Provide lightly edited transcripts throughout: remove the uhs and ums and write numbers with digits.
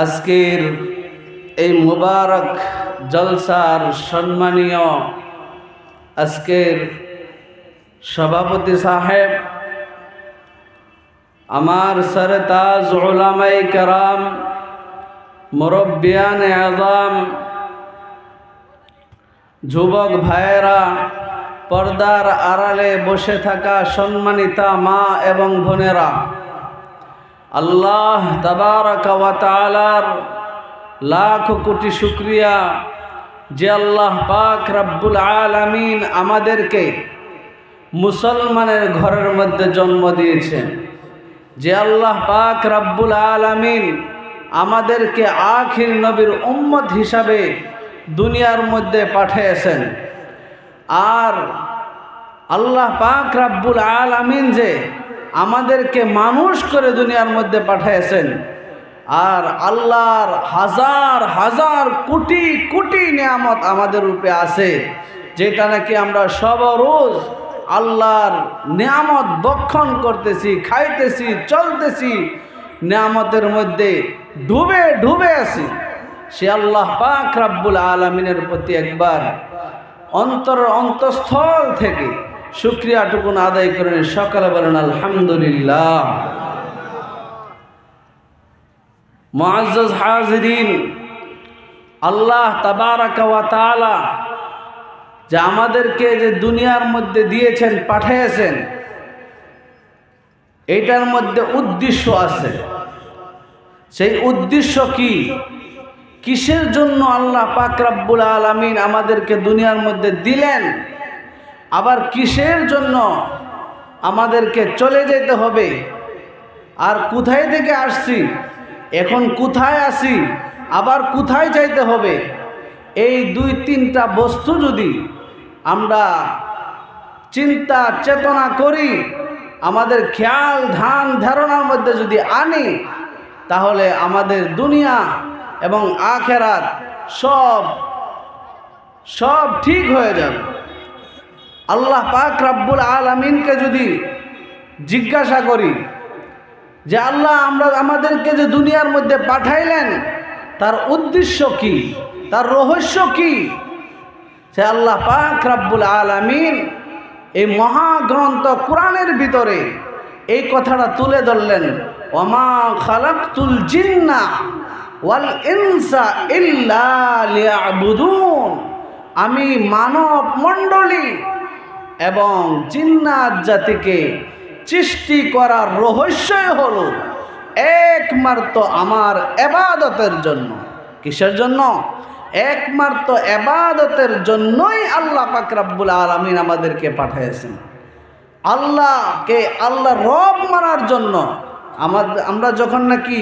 আজকের এই মুবারক জলসার সম্মানীয় আজকের সভাপতি সাহেব, আমার সরতাজ উলামায়ে কেরাম, মুরব্বিয়ানে আযম, যুবক ভাইয়েরা, পর্দার আড়ালে বসে থাকা সম্মানিতা মা এবং বোনেরা, আল্লাহ তাবারাকা ওয়া তাআলার লাখ কোটি শুকরিয়া যে আল্লাহ পাক রব্বুল আলামিন আমাদেরকে মুসলমানের ঘরের মধ্যে জন্ম দিয়েছেন, যে আল্লাহ পাক রব্বুল আলামিন আমাদেরকে আখির নবীর উম্মত হিসাবে দুনিয়ার মধ্যে পাঠিয়েছেন। আর আল্লাহ পাক রব্বুল আলামিন যে আমাদেরকে মানুষ করে দুনিয়ার মধ্যে পাঠিয়েছেন, আর আল্লাহর হাজার হাজার কোটি কোটি নিয়ামত আমাদের রূপে আছে, যেটা নাকি আমরা সব রোজ আল্লাহর নিয়ামত ভক্ষণ করতেছি, খাইতেছি, চলতেছি, নিয়ামতের মধ্যে ডুবে ডুবে আছি। সে আল্লাহ পাক রব্বুল আলামিনের প্রতি একবার অন্তঃস্থল থেকে শুকরিয়াটুকুন আদায় করেন। সকালে বলেন আলহামদুলিল্লাহ। মুআজ্জাজ হাজিরিন, আল্লাহ তাবারাকা ওয়া তাআলা যে আমাদেরকে যে দুনিয়ার মধ্যে দিয়েছেন, পাঠিয়েছেন, এটার মধ্যে উদ্দেশ্য আছে। সেই উদ্দেশ্য কি? কিসের জন্য আল্লাহ পাক রব্বুল আলামিন আমাদেরকে দুনিয়ার মধ্যে দিলেন, আবার কিসের জন্য আমাদেরকে চলে যেতে হবে, আর কোথায় থেকে আসছি, এখন কোথায় আছি, আবার কোথায় যাইতে হবে, এই দুই তিনটা বস্তু যদি আমরা চিন্তা চেতনা করি, আমাদের খেয়াল ধান ধারণার মধ্যে যদি আনি, তাহলে আমাদের দুনিয়া এবং আখিরাত সব ঠিক হয়ে যাবে। আল্লাহ পাক রব্বুল আলামিনকে যদি জিজ্ঞাসা করি যে আল্লাহ আমাদেরকে যে দুনিয়ার মধ্যে পাঠাইলেন, তার উদ্দেশ্য কি, তার রহস্য কি, সে আল্লাহ পাক রব্বুল আলামিন এই মহাগ্রন্থ কোরআনের ভিতরে এই কথাটা তুলে ধরলেন, ওয়ামা খালাকতুল জিন্না ওয়াল ইনসা ইল্লা লিয়াবুদুন। আমি মানব মণ্ডলী এবং জিন্নাত জাতিকে সৃষ্টি করার রহস্যই হলো একমাত্র আমার ইবাদতের জন্য। কিসের জন্য? একমাত্র ইবাদতের জন্যই আল্লাহ পাক রব্বুল আলামিন আমাদেরকে পাঠিয়েছেন। আল্লাহকে আল্লাহ রব মানার জন্য। আমরা যখন নাকি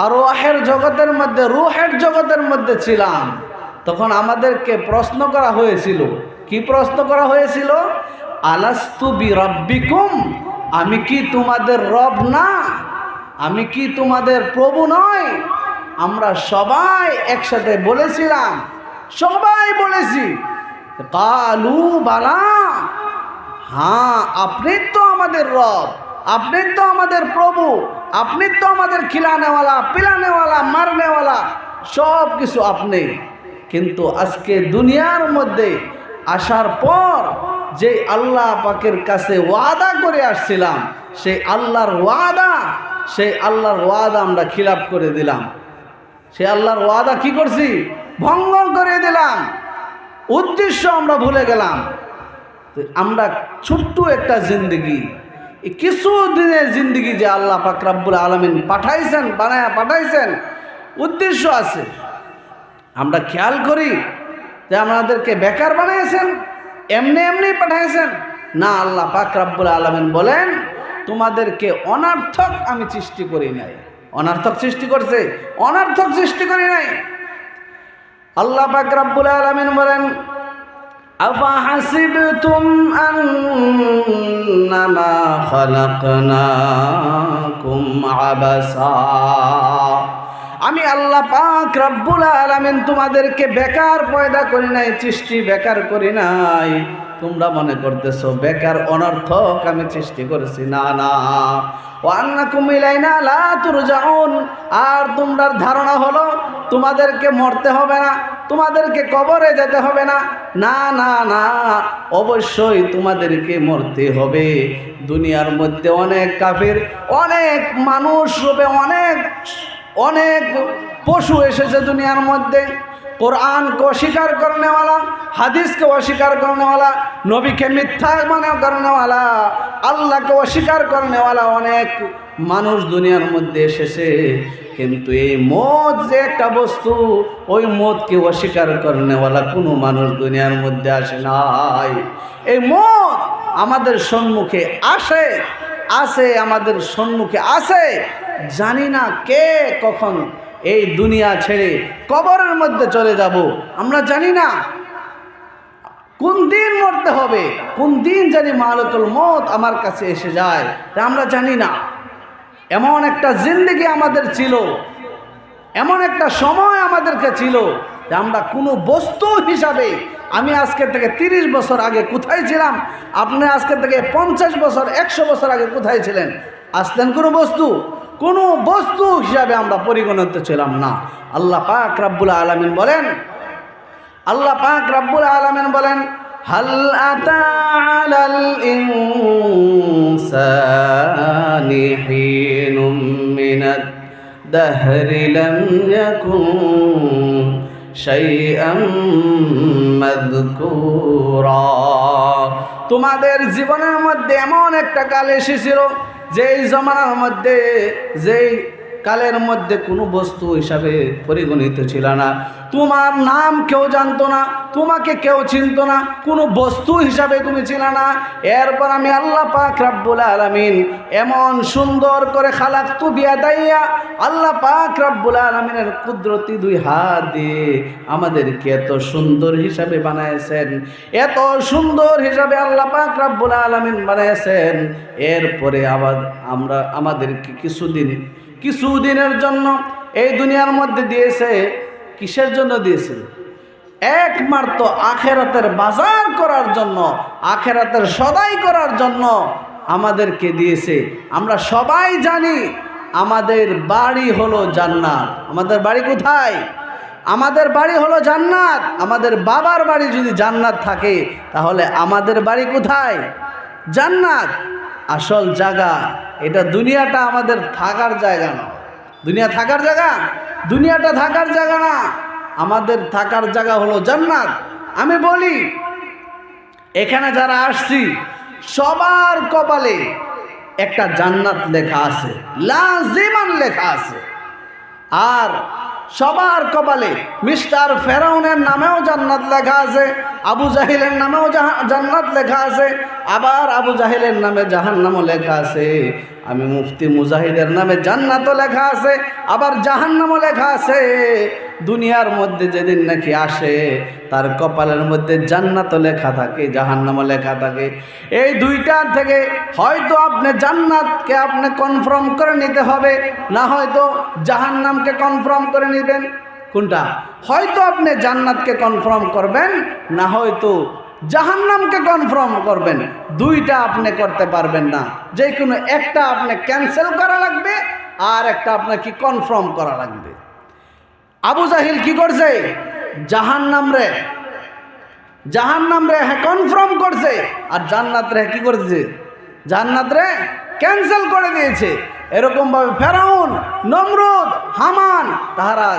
আরওয়াহের জগতের মধ্যে, রূহের জগতের মধ্যে ছিলাম, তখন আমাদেরকে প্রশ্ন করা হয়েছিল। কি প্রশ্ন করা হয়েছিল? আলাস্তু বিরাব্বিকুম, আমি কি তোমাদের রব না? আমি কি তোমাদের প্রভু নয়? আমরা সবাই একসাথে বলেছিলাম, সবাই বলেছি কালু বালা, হ্যাঁ আপনি তো আমাদের রব, আপনি তো আমাদের প্রভু, আপনি তো আমাদের খিলানেওয়ালা, পিলানেওয়ালা, মারনেওয়ালা, সব কিছু আপনি। কিন্তু আজকে দুনিয়ার মধ্যে আসার পর যে আল্লাহ পাকের কাছে ওয়াদা করে আসছিলাম, সেই আল্লাহর ওয়াদা আমরা খিলাফ করে দিলাম। সেই আল্লাহর ওয়াদা কি করছি? ভঙ্গ করে দিলাম। উদ্দেশ্য আমরা ভুলে গেলাম। আমরা ছোট্ট একটা জিন্দগি, কিছু দিনের জিন্দগি যে আল্লাহ পাক রব্বুল আলামিন পাঠাইছেন, বানায়া পাঠাইছেন, উদ্দেশ্য আছে। আমরা খেয়াল করি যে আমাদেরকে বেকার বানিয়েছেন, এমনি এমনি পাঠাইছেন না। আল্লাহ পাক রব্বুল আলামিন বলেন, তোমাদেরকে অনর্থক আমি সৃষ্টি করি নাই। অনর্থক সৃষ্টি করছে, অনর্থক সৃষ্টি করি নাই। আল্লাহ পাক রব্বুল আলামিন বলেন, আফাহাসিবতুম আন্নামা খালাকনাকুম আবাসা। আমি আল্লাহ পাক রব্বুল আলামিন তোমাদেরকে বেকার পয়দা করি নাই, সৃষ্টি বেকার করি নাই, তোমরা মনে করতেছো বেকার অনর্থক আমি সৃষ্টি করেছি। না না, ওয়ান্নাকুম ইলাইনা লা তুরজাউন, আর তোমরা ধারণা হলো তোমাদেরকে মরতে হবে না, তোমাদেরকে কবরে যেতে হবে না। না না না, অবশ্যই তোমাদেরকে মরতে হবে। দুনিয়ার মধ্যে অনেক কাফির, অনেক মানুষ রূপে অনেক অনেক পশু এসেছে দুনিয়ার মধ্যে। কোরআনকে অস্বীকার করনেওয়ালা, হাদিসকে অস্বীকার করনেওয়ালা, নবীকে মিথ্যা মনে করনেওয়ালা, আল্লাহকে অস্বীকার করনেওয়ালা অনেক মানুষ দুনিয়ার মধ্যে এসেছে। কিন্তু এই মদ যে একটা বস্তু, ওই মদকে অস্বীকার করনেওয়ালা কোনো মানুষ দুনিয়ার মধ্যে আসে নাই। এই মদ আমাদের সম্মুখে আসে, আমাদের সম্মুখে আসে। জানি না কে কখন এই দুনিয়া ছেড়ে কবরের মধ্যে চলে যাব, আমরা জানি না কোন দিন মরতে হবে, কোন দিন জানি মালাকুল মউত আমার কাছে এসে যায়, তা আমরা জানি না। এমন একটা জিন্দেগি আমাদের ছিল, এমন একটা সময় আমাদেরকে ছিল যে আমরা কোনো বস্তু হিসাবে, আমি আজকের থেকে 30 বছর আগে কোথায় ছিলাম, আপনি আজকের থেকে 50 বছর 100 বছর আগে কোথায় ছিলেন? আসতেন কোনো বস্তু হিসাবে আমরা পরিগণিত ছিলাম না। আল্লাহ পাক রব্বুল আলামিন বলেন, হাল আতা আলাল ইনসানি হিনুম মিনাদ দাহরি লাম ইয়াকুন শাইআম মাযকুরা। তোমাদের জীবনের মধ্যে এমন একটা কাল এসেছিল, যেই জমানার মধ্যে, যেই কালের মধ্যে কোনো বস্তু হিসাবে পরিগণিত ছিল না। তোমার নাম কেউ জানতো না, তোমাকে কেউ চিনত না, কোনো বস্তু হিসাবে তুমি ছিল না। এরপর আমি আল্লাহ পাক রব্বুল আলামিন এমন সুন্দর করে খালাকতু বিয়াদাইয়া, আল্লাহ পাক রব্বুল আলামিনের কুদরতি 2 হাত দিয়ে আমাদেরকে এত সুন্দর হিসাবে বানাইছেন, এত সুন্দর হিসাবে আল্লাহ পাক রব্বুল আলামিন বানাইছেন। এরপরে আবার আমাদেরকে কিছুদিনের জন্য এই দুনিয়ার মধ্যে দিয়েছে। কিসের জন্য দিয়েছে? একমাত্র আখেরাতের বাজার করার জন্য, আখেরাতের সদাই করার জন্য আমাদেরকে দিয়েছে। আমরা সবাই জানি আমাদের বাড়ি হলো জান্নাত। আমাদের বাড়ি কোথায়? আমাদের বাড়ি হলো জান্নাত। আমাদের বাবার বাড়ি যদি জান্নাত থাকে, তাহলে আমাদের বাড়ি কোথায়? জান্নাত। আসল জায়গা এটা, দুনিয়াটা আমাদের থাকার জায়গা না। দুনিয়া থাকার জায়গা, দুনিয়াটা থাকার জায়গা না। আমাদের থাকার জায়গা হলো জান্নাত। আমি বলি, এখানে যারা আসছি সবার কপালে একটা জান্নাত লেখা আছে, লাজিমান লেখা আছে। আর সবার কপালে মিস্টার ফেরাউনের নামেও জান্নাত লেখা আছে, আবু জাহিলের নামেও জান্নাত লেখা আছে, আবার আবু জাহিলের নামে জাহান্নামও লেখা আছে। আমি মুফতি মুজাহিদের নামে জান্নাতও লেখা আছে, আবার জাহান্নামও লেখা আছে। দুনিয়ার মধ্যে যেদিন নাকি আসে, তার কপালের মধ্যে জান্নাতও লেখা থাকে, জাহান্নামও লেখা থাকে। এই দুইটার থেকে হয়তো আপনি জান্নাতকে আপনি কনফার্ম করে নিতে হবে, না হয়তো জাহান্নামকে কনফার্ম করে নেবেন। কোনটা? হয়তো আপনি জান্নাতকে কনফার্ম করবেন, না হয়তো জাহান্নামকে কনফার্ম করবেন। দুইটা আপনি করতে পারবেন না, যে কোনো একটা আপনি ক্যান্সেল করা লাগবে, আর একটা আপনার কি কনফার্ম করা লাগবে। আবু জাহিল কি করছে? জাহান্নাম রে হ্যাঁ কনফার্ম করছে, আর জান্নাত রে কি করেছে? জান্নাত রে ক্যান্সেল করে দিয়েছে। এরকম ভাবে ফেরাউন, নমরুদ, হামান তাহারা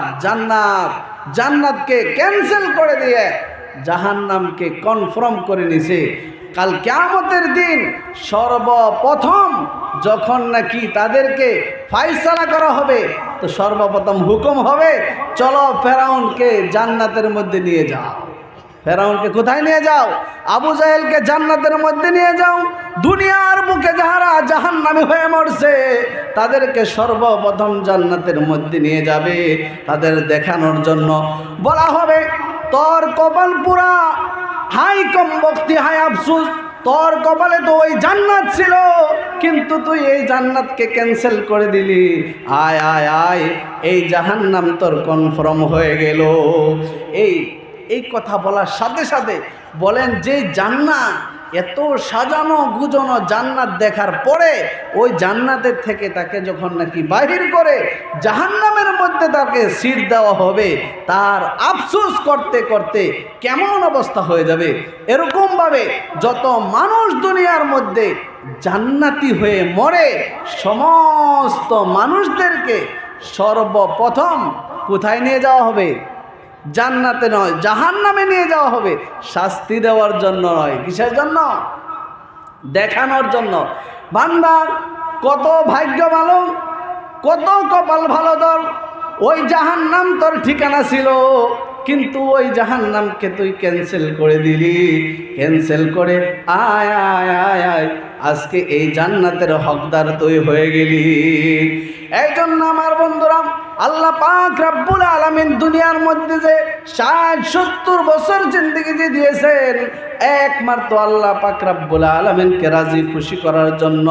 জান্নাতকে ক্যান্সেল করে দিয়ে জাহান্নামকে কনফার্ম করে নিছে। কাল কিয়ামতের দিন সর্বপ্রথম যখন নাকি তাদেরকে ফায়সালা করা হবে, তো সর্বপ্রথম হুকুম হবে, চলো ফেরাউনকে জান্নাতের মধ্যে নিয়ে যাও। ফেরাউনকে কোথায় নিয়ে যাও? আবু জাহেলকে জান্নাতের মধ্যে নিয়ে যাও। দুনিয়ার বুকে যারা জাহান্নামী হয়ে মরছে, তাদেরকে সর্বপ্রথম জান্নাতের মধ্যে নিয়ে যাবে। তাদের দেখানোর জন্য বলা হবে, তোর কপাল পুরা, হাই কম বক্তি হাই আফসুস, তোর কপালে তো ওই জান্নাত ছিল, কিন্তু তুই এই জান্নাতকে ক্যান্সেল করে দিলি। আয় আয় আয়, এই জাহান্নাম তোর কনফার্ম হয়ে গেল। এই কথা বলার সাথে সাথে বলেন যে জান্নাত এত সাজানো গুজানো জান্নাত দেখার পরে ওই জান্নাতের থেকে তাকে যখন নাকি বাহির করে জাহান্নামের মধ্যে তাকে সিট দেওয়া হবে, তার আফসোস করতে করতে কেমন অবস্থা হয়ে যাবে। এরকমভাবে যত মানুষ দুনিয়ার মধ্যে জান্নাতি হয়ে মরে, সমস্ত মানুষদেরকে সর্বপ্রথম কোথায় নিয়ে যাওয়া হবে? জান্নাতে নয়, জাহান্নামে নিয়ে যাওয়া হবে। শাস্তি দেওয়ার জন্য নয়, কিসের জন্য? দেখানোর জন্য। বান্দা কত ভাগ্য ভালো, কত কপাল ভালো তোর, ওই জাহান্নাম তোর ঠিকানা ছিল, কিন্তু ওই জাহান্নামকে তুই ক্যান্সেল করে দিলি। ক্যান্সেল করে আয় আয় আয় আয়, আজকে এই জান্নাতের হকদার তুই হয়ে গেলি। এই জন্য আমার বন্ধুরা, আল্লাহ পাক রব্বুল আলামিন দুনিয়ার মধ্যে যে 60-70 বছর জিন্দেগি যে দিয়েছেন, একমাত্র আল্লাহ পাক রব্বুল আলামিনকে রাজি খুশি করার জন্য,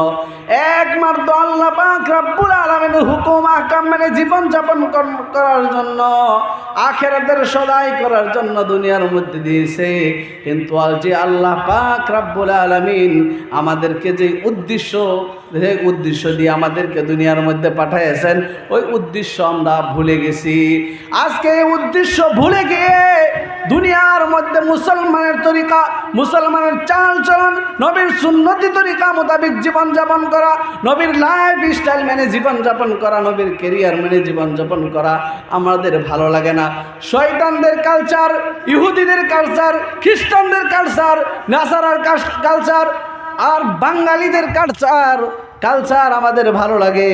একমাত্র আল্লাহ পাক রব্বুল আলামিনের হুকুম আহকাম মেনে জীবন যাপন করার জন্য, আখিরাতের সদাই করার জন্য দুনিয়ার মধ্যে দিয়েছে। কিন্তু আজ যে আল্লাহ পাক রব্বুল আলামিন আমাদেরকে যে উদ্দেশ্য দিয়ে আমাদেরকে দুনিয়ার মধ্যে পাঠিয়েছেন, ওই উদ্দেশ্য আমরা ভুলে গেছি। আজকে এই উদ্দেশ্য ভুলে গিয়ে দুনিয়ার মধ্যে মুসলমানের তরিকা, মুসলমানের চাল চলন, নবীর সুন্নতি তরিকা মোতাবেক জীবনযাপন করা, নবীর লাইফ স্টাইল মেনে জীবনযাপন করা, নবীর কেরিয়ার মেনে জীবনযাপন করা আমাদের ভালো লাগে না। শয়তানদের কালচার, ইহুদিদের কালচার, খ্রিস্টানদের কালচার, নাসারার কালচার আর বাঙালিদের কালচার আমাদের ভালো লাগে।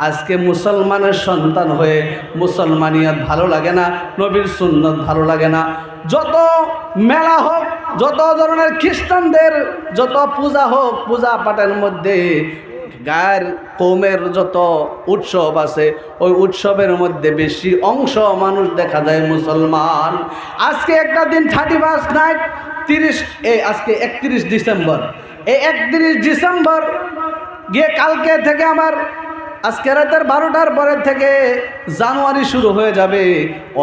আজকে মুসলমানের সন্তান হয়ে মুসলমানিয়াত ভালো লাগে না, নবীর সুন্নত ভালো লাগে না। যত মেলা হোক, যত ধরনের খ্রিস্টানদের যত পূজা হোক, পূজা পাঠের মধ্যে গায়ের কৌমের যত উৎসব আছে, ওই উৎসবের মধ্যে বেশি অংশ মানুষ দেখা যায় মুসলমান। আজকে একটা দিন 31 নাইট 30, আজকে 31 ডিসেম্বর, এই 31 ডিসেম্বর গিয়ে কালকে থেকে আমার আজকে রাতের 12টার পরের থেকে জানুয়ারি শুরু হয়ে যাবে।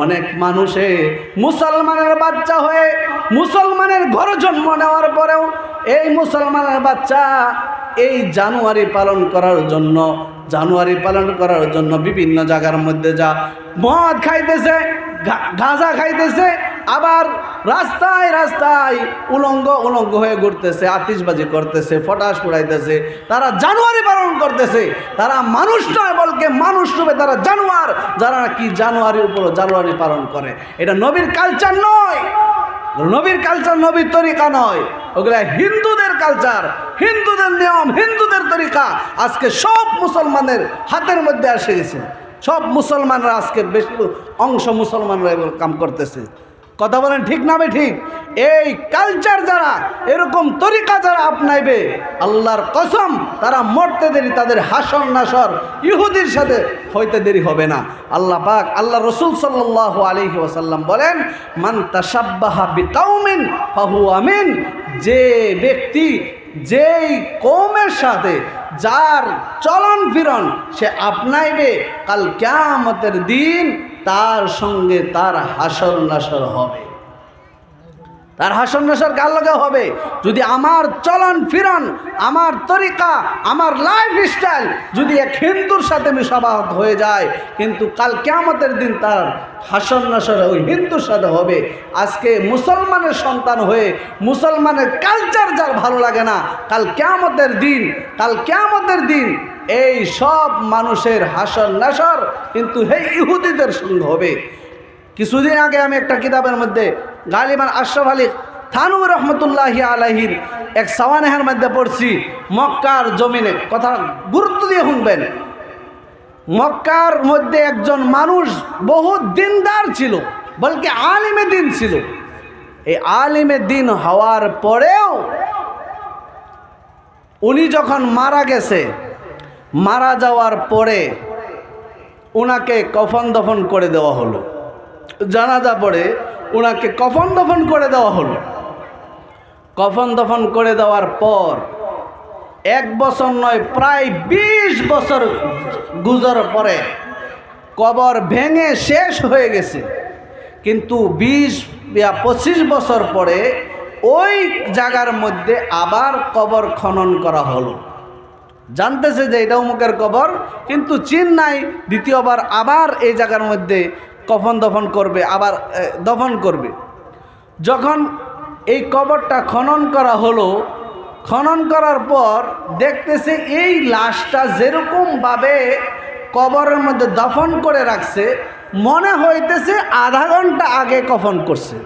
অনেক মানুষে মুসলমানের বাচ্চা হয়ে মুসলমানের ঘরে জন্ম নেওয়ার পরেও এই মুসলমানের বাচ্চা এই জানুয়ারি পালন করার জন্য বিভিন্ন জায়গার মধ্যে যা মদ খাইতেছে, গাঁজা খাইতেছে, আবার রাস্তায় রাস্তায় উলঙ্গ হয়ে ঘুরতেছে, আতিশবাজি করতেছে, ফটাস পুড়াইতেছে। তারা জানুয়ারি পালন করতেছে। তারা মানুষ নয়, বলকে মানুষ রূপে তারা জানোয়ার, যারা কি জানুয়ারির উপর জানুয়ারি পালন করে। এটা নবীর কালচার নয়, নবীর কালচার, নবীর তরিকা নয়। ওগুলা হিন্দুদের কালচার, হিন্দুদের নিয়ম, হিন্দুদের তরিকা আজকে সব মুসলমানের হাতের মধ্যে এসে গেছে। সব মুসলমানরা আজকে বেশি অংশ মুসলমানরা এগুলো কাম করতেছে। কথা বলেন ঠিক না ঠিক? এই কালচার যারা, এরকম তরিকা যারা আপনাইবে, আল্লাহর কসম তারা মরতে দেরি, তাদের হাসর নাসর ইহুদির সাথে হইতে দেরি হবে না। আল্লাহ পাক, আল্লাহ রসুল সাল্লাল্লাহু আলাইহি ওয়াসাল্লাম বলেন, মান তাশাব্বাহা বিকাউমিন ফাহুয়া মিন, যে ব্যক্তি যেই কওমের সাথে যার চলন ফিরন সে আপনাইবে, কাল কিয়ামতের দিন তার সঙ্গে তার হাসর নাসর হবে। তার হাসর নাসর কার লগে হবে? যদি আমার চলন ফিরন, আমার তরিকা, আমার লাইফ স্টাইল যদি এক হিন্দুর সাথে মিশাবাত হয়ে যায়, কিন্তু কাল কিয়ামতের দিন তার হাসর নাসর ওই হিন্দুর সাথে হবে। আজকে মুসলমানের সন্তান হয়ে মুসলমানের কালচার যার ভালো লাগে না, কাল কিয়ামতের দিন এই সব মানুষের হাসর নাসর কিন্তু এই ইহুদিদের সঙ্গে হবে। কিছুদিন আগে আমি একটা কিতাবের মধ্যে গালিবান আশরাফ আলী থানভী রহমতুল্লাহি আলাইহির এক সাওয়ানেহের মধ্যে পড়ছি, মক্কার জমিনে, কথা গুরুত্ব দিয়ে শুনবেন। মক্কার মধ্যে একজন মানুষ বহু দিনদার ছিল, বলকে আলিমে দিন ছিল। এই আলিমে দিন হওয়ার পরেও উনি যখন মারা গেছে, মারা যাওয়ার পরে ওনাকে কফন দফন করে দেওয়া হলো। জানাজা পড়ে ওনাকে কফন দফন করে দেওয়া হলো। কফন দফন করে দেওয়ার পর 1 বছর নয়, প্রায় 20 বছর গুজর পরে কবর ভেঙে শেষ হয়ে গেছে, কিন্তু 20 বা 25 পরে ওই জায়গার মধ্যে আবার কবর খনন করা হলো। জানতেছে যে এটা অমুকের কবর, কিন্তু চিন নাই। দ্বিতীয়বার আবার এই জায়গার মধ্যে দফন করবে, আবার দফন করবে। যখন এই কবরটা খনন করা হলো, খনন করার পর দেখতেছে এই লাশটা যেরকমভাবে কবরের মধ্যে দফন করে রাখছে, মনে হইতেছে আধা ঘন্টা আগে কফন করছে।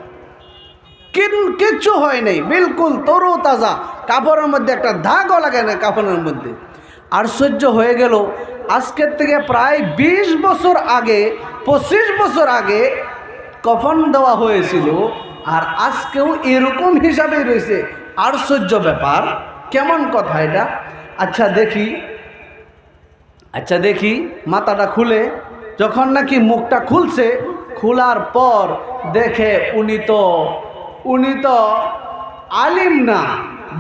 কিচ্ছু হয় নাই, বিলকুল তরু তাজা, কাপড়ের মধ্যে একটা দাগও লাগে না কাপড়ের মধ্যে। আশ্চর্য হয়ে গেল, আজকের থেকে প্রায় 20 বছর আগে, 25 বছর আগে কফন দেওয়া হয়েছিল, আর আজকেও এরকম হিসাবেই রয়েছে। আশ্চর্য ব্যাপার, কেমন কথা এটা? আচ্ছা দেখি মাথাটা খুলে, যখন নাকি মুখটা খুলছে, খোলার পর দেখে উনি তো আলিম না,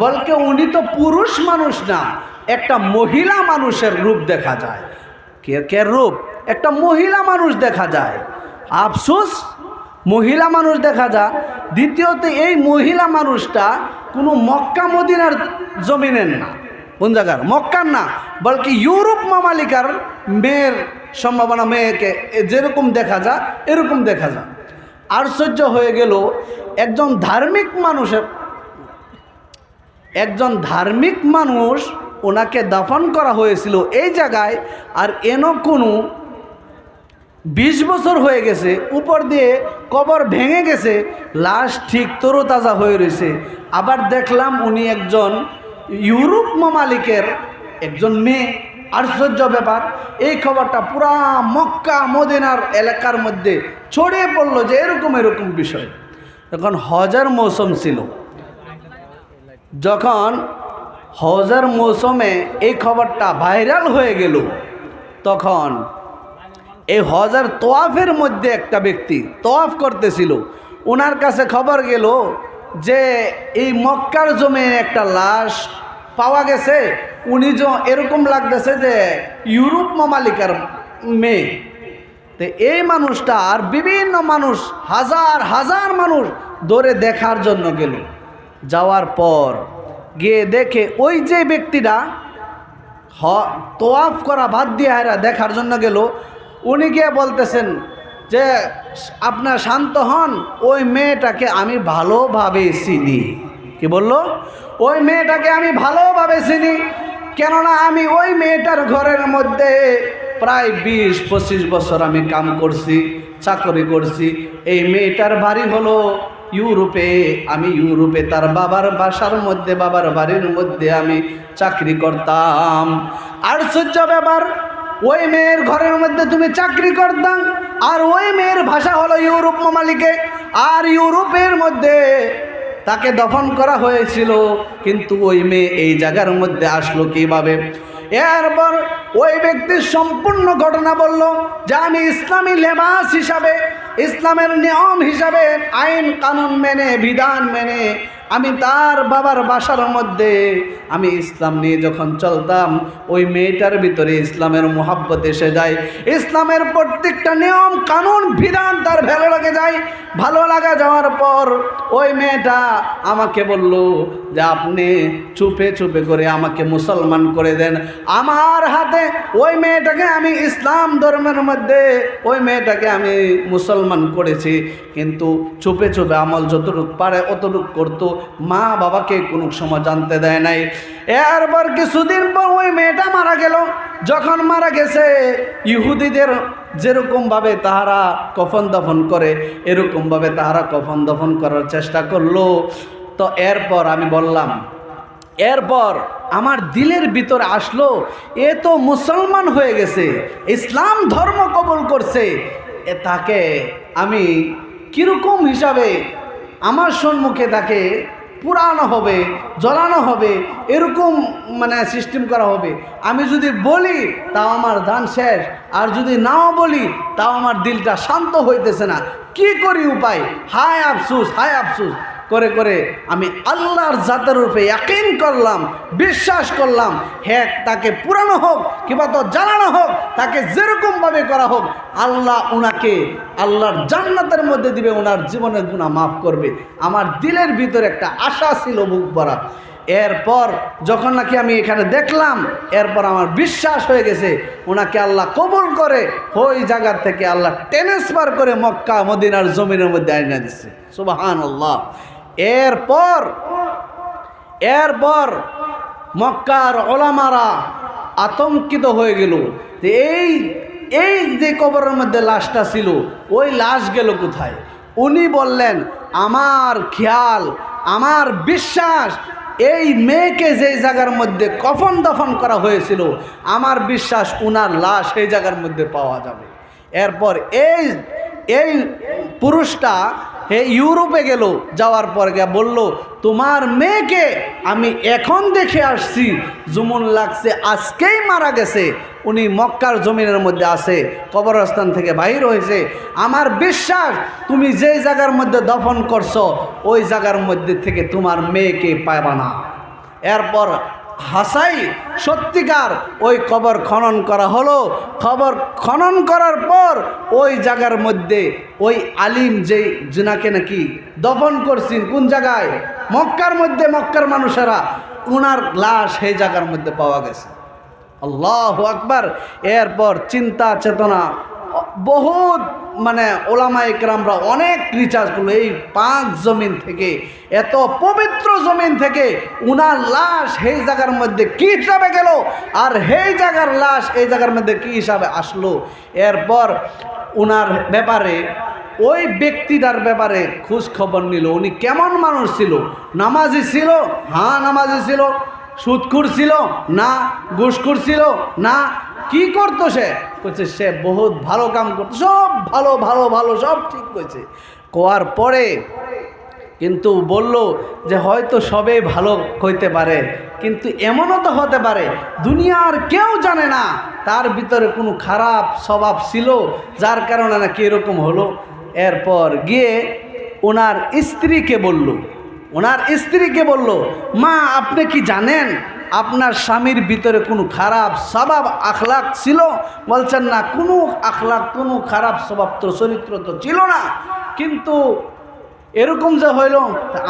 বলকে উনি তো পুরুষ মানুষ না, একটা মহিলা মানুষের রূপ দেখা যায়। কে রূপ? একটা মহিলা মানুষ দেখা যায়। আফসোস, মহিলা মানুষ দেখা যায়। দ্বিতীয়ত এই মহিলা মানুষটা কোনো মক্কা মদিনার জমিনের না, কোন জায়গার? মক্কার না, বলকি ইউরোপ মামালিকার মেয়ের সম্ভাবনা, মেয়েকে যেরকম দেখা যায় এরকম দেখা যায়। আশ্চর্য হয়ে গেল, একজন ধার্মিক মানুষ ওনাকে দাফন করা হয়েছিল এই জায়গায়, আর কোনো 20 বছর হয়ে গেছে, উপর দিয়ে কবর ভেঙে গেছে, লাশ ঠিক তরতাজা হয়ে রয়েছে। আবার দেখলাম উনি একজন ইউরোপ মামালিকের একজন মেয়ে। আশ্চর্য ব্যাপার, এই খবরটা পুরা মক্কা মদিনার এলাকার মধ্যে ছড়িয়ে পড়লো যে এরকম বিষয়। তখন হজের মৌসুম ছিল, যখন হজের মৌসুমে এই খবরটা ভাইরাল হয়ে গেল, তখন এই হজের তোয়াফের মধ্যে একটা ব্যক্তি তোয়াফ করতেছিল, ওনার কাছে খবর গেল যে এই মক্কার জমিনে একটা লাশ পাওয়া গেছে। উনি যে এরকম লাগতেছে যে ইউরোপ মামালিকার মেয়ে। তো এই মানুষটা আর বিভিন্ন মানুষ, হাজার মানুষ দৌড়ে দেখার জন্য গেল। যাওয়ার পর গিয়ে দেখে ওই যে ব্যক্তিটা তোয়াফ করা বাদ দিয়ে দেখার জন্য গেল, উনি গিয়ে বলতেছেন যে আপনার শান্ত হন, ওই মেয়েটাকে আমি ভালোভাবে চিনি। কি বললো? ওই মেয়েটাকে আমি ভালোভাবে চিনি, কেননা আমি ওই মেয়েটার ঘরের মধ্যে প্রায় 20-25 বছর আমি কাম করছি, চাকরি করছি। এই মেয়েটার বাড়ি হলো ইউরোপে, আমি ইউরোপে তার বাবার বাসার মধ্যে, বাবার বাড়ির মধ্যে আমি চাকরি করতাম। আশ্চর্য ব্যাপার, ওই মেয়ের ঘরের মধ্যে তুমি চাকরি করতাম, আর ওই মেয়ের ভাষা হলো ইউরোপ মামালিকে, আর ইউরোপের মধ্যে তাকে দফন করা হয়েছিল। কিন্তু ওই মেয়ে এই জায়গার মধ্যে আসলো কিভাবে? এরপর ওই ব্যক্তির সম্পূর্ণ ঘটনা বলল যে আমি ইসলামী লেবাস হিসাবে, ইসলামের নিয়ম হিসাবে, আইন কানুন মেনে, বিধান মেনে আমি তার বাবার বাসার মধ্যে আমি ইসলাম নিয়ে যখন চলতাম, ওই মেয়েটার ভিতরে ইসলামের মোহাব্বত এসে যায়। ইসলামের প্রত্যেকটা নিয়ম কানুন বিধান তার ভালো লাগে যায়। ভালো লাগা যাওয়ার পর ওই মেয়েটা আমাকে বলল যে আপনি চুপে চুপে করে আমাকে মুসলমান করে দেন। আমার হাতে ওই মেয়েটাকে আমি ইসলাম ধর্মের মধ্যে ওই মেয়েটাকে আমি মুসলমান করেছি, কিন্তু চুপে চুপে আমল যতটুকু পারে অতটুকু করতো, মা বাবাকে কোনো সময় জানতে দেয় নাই। এরপর কিছুদিন পর ওই মেয়েটা মারা গেল। যখন মারা গেছে, ইহুদিদের যেরকমভাবে তাহারা কফন দফন করে, এরকমভাবে তাহারা কফন দফন করার চেষ্টা করলো। তো এরপর আমি বললাম, এরপর আমার দিলের ভিতরে আসলো, এ তো মুসলমান হয়ে গেছে, ইসলাম ধর্ম কবুল করছে, তাকে আমি কীরকম হিসাবে আমার সম্মুখে তাকে পুরানো হবে, জ্বলানো হবে, এরকম সিস্টেম করা হবে। আমি যদি বলি তাও আমার দান শেষ, আর যদি নাও বলি তাও আমার দিলটা শান্ত হইতেছে না। কি করি উপায়? হায় আফসুস, হায় আফসুস। করে করে আমি আল্লাহর জাতের রূপে ইয়াকিন করলাম, বিশ্বাস করলাম, হ্যাঁ তাকে পুরানো হোক কিংবা তো জানানো হোক, তাকে যেরকমভাবে করা হোক, আল্লাহ ওনাকে আল্লাহর জান্নাতের মধ্যে দিবে, ওনার জীবনের গুনাহ মাফ করবে। আমার দিলের ভিতরে একটা আশা ছিল বুক ভরা। এরপর যখন নাকি আমি এখানে দেখলাম, এরপর আমার বিশ্বাস হয়ে গেছে ওনাকে আল্লাহ কবুল করে ওই জায়গা থেকে আল্লাহ ট্রান্সফার করে মক্কা মদিনার জমিনের মধ্যে আইনা দিচ্ছে। সুবহানাল্লাহ। এরপর মক্কার ওলামারা আতঙ্কিত হয়ে গেল যে এই যে কবরের মধ্যে লাশটা ছিল, ওই লাশ গেল কোথায়? উনি বললেন, আমার খেয়াল, আমার বিশ্বাস, এই মেয়েকে যেই জায়গার মধ্যে কফন দফন করা হয়েছিল, আমার বিশ্বাস উনার লাশ এই জায়গার মধ্যে পাওয়া যাবে। এরপর এই পুরুষটা ইউরোপে গেল, যাওয়ার পর গিয়ে বলল, তোমার মেয়েকে আমি এখন দেখে আসছি, যেমন লাগছে আজকেই মারা গেছে। উনি মক্কার জমিনের মধ্যে আছে, কবরস্থান থেকে বাহির হয়েছে। আমার বিশ্বাস তুমি যেই জায়গার মধ্যে দফন করছো, ওই জায়গার মধ্যে থেকে তোমার মেয়েকে পাবা না। এরপর হাসাই সত্যিকার ওই কবর খনন করা হলো। কবর খনন করার পর ওই জায়গার মধ্যে ওই আলিম যেই জিনাকে নাকি দফন করছেন, কোন জায়গায়? মক্কার মধ্যে, মক্কার মানুষেরা, ওনার লাশ সেই জায়গার মধ্যে পাওয়া গেছে। আল্লাহু আকবার। এরপর চিন্তা চেতনা বহুত ওলামা ইকরামরা অনেক রিসার্চ করলো, এই পাক জমিন থেকে, এত পবিত্র জমিন থেকে উনার লাশ এই জায়গার মধ্যে কী হিসাবে গেল, আর এই জায়গার লাশ এই জায়গার মধ্যে কী হিসাবে আসলো। এরপর উনার ব্যাপারে, ওই ব্যক্তিটার ব্যাপারে খোঁজ খবর নিল। উনি কেমন মানুষ ছিল? নামাজি ছিল? হ্যাঁ নামাজি ছিল। সুদখোর ছিল? না। ঘুষখোর ছিল? না। কি করতো সে? করছে সে বহুত ভালো কাম করতো, সব ভালো ভালো ভালো সব ঠিক করেছে। কোয়ার পরে কিন্তু বলল যে হয়তো সবে ভালো হইতে পারে, কিন্তু এমনও তো হতে পারে দুনিয়ার কেউ জানে না তার ভিতরে কোনো খারাপ স্বভাব ছিল, যার কারণে নাকি এরকম হলো। এরপর গিয়ে ওনার স্ত্রীকে বলল, মা আপনি কি জানেন আপনার স্বামীর ভিতরে কোনো খারাপ স্বভাব আখলাক ছিল? বলছেন না, কোনো আখলাক, কোনো খারাপ স্বভাব তো চরিত্র তো ছিল না, কিন্তু এরকম যে হইল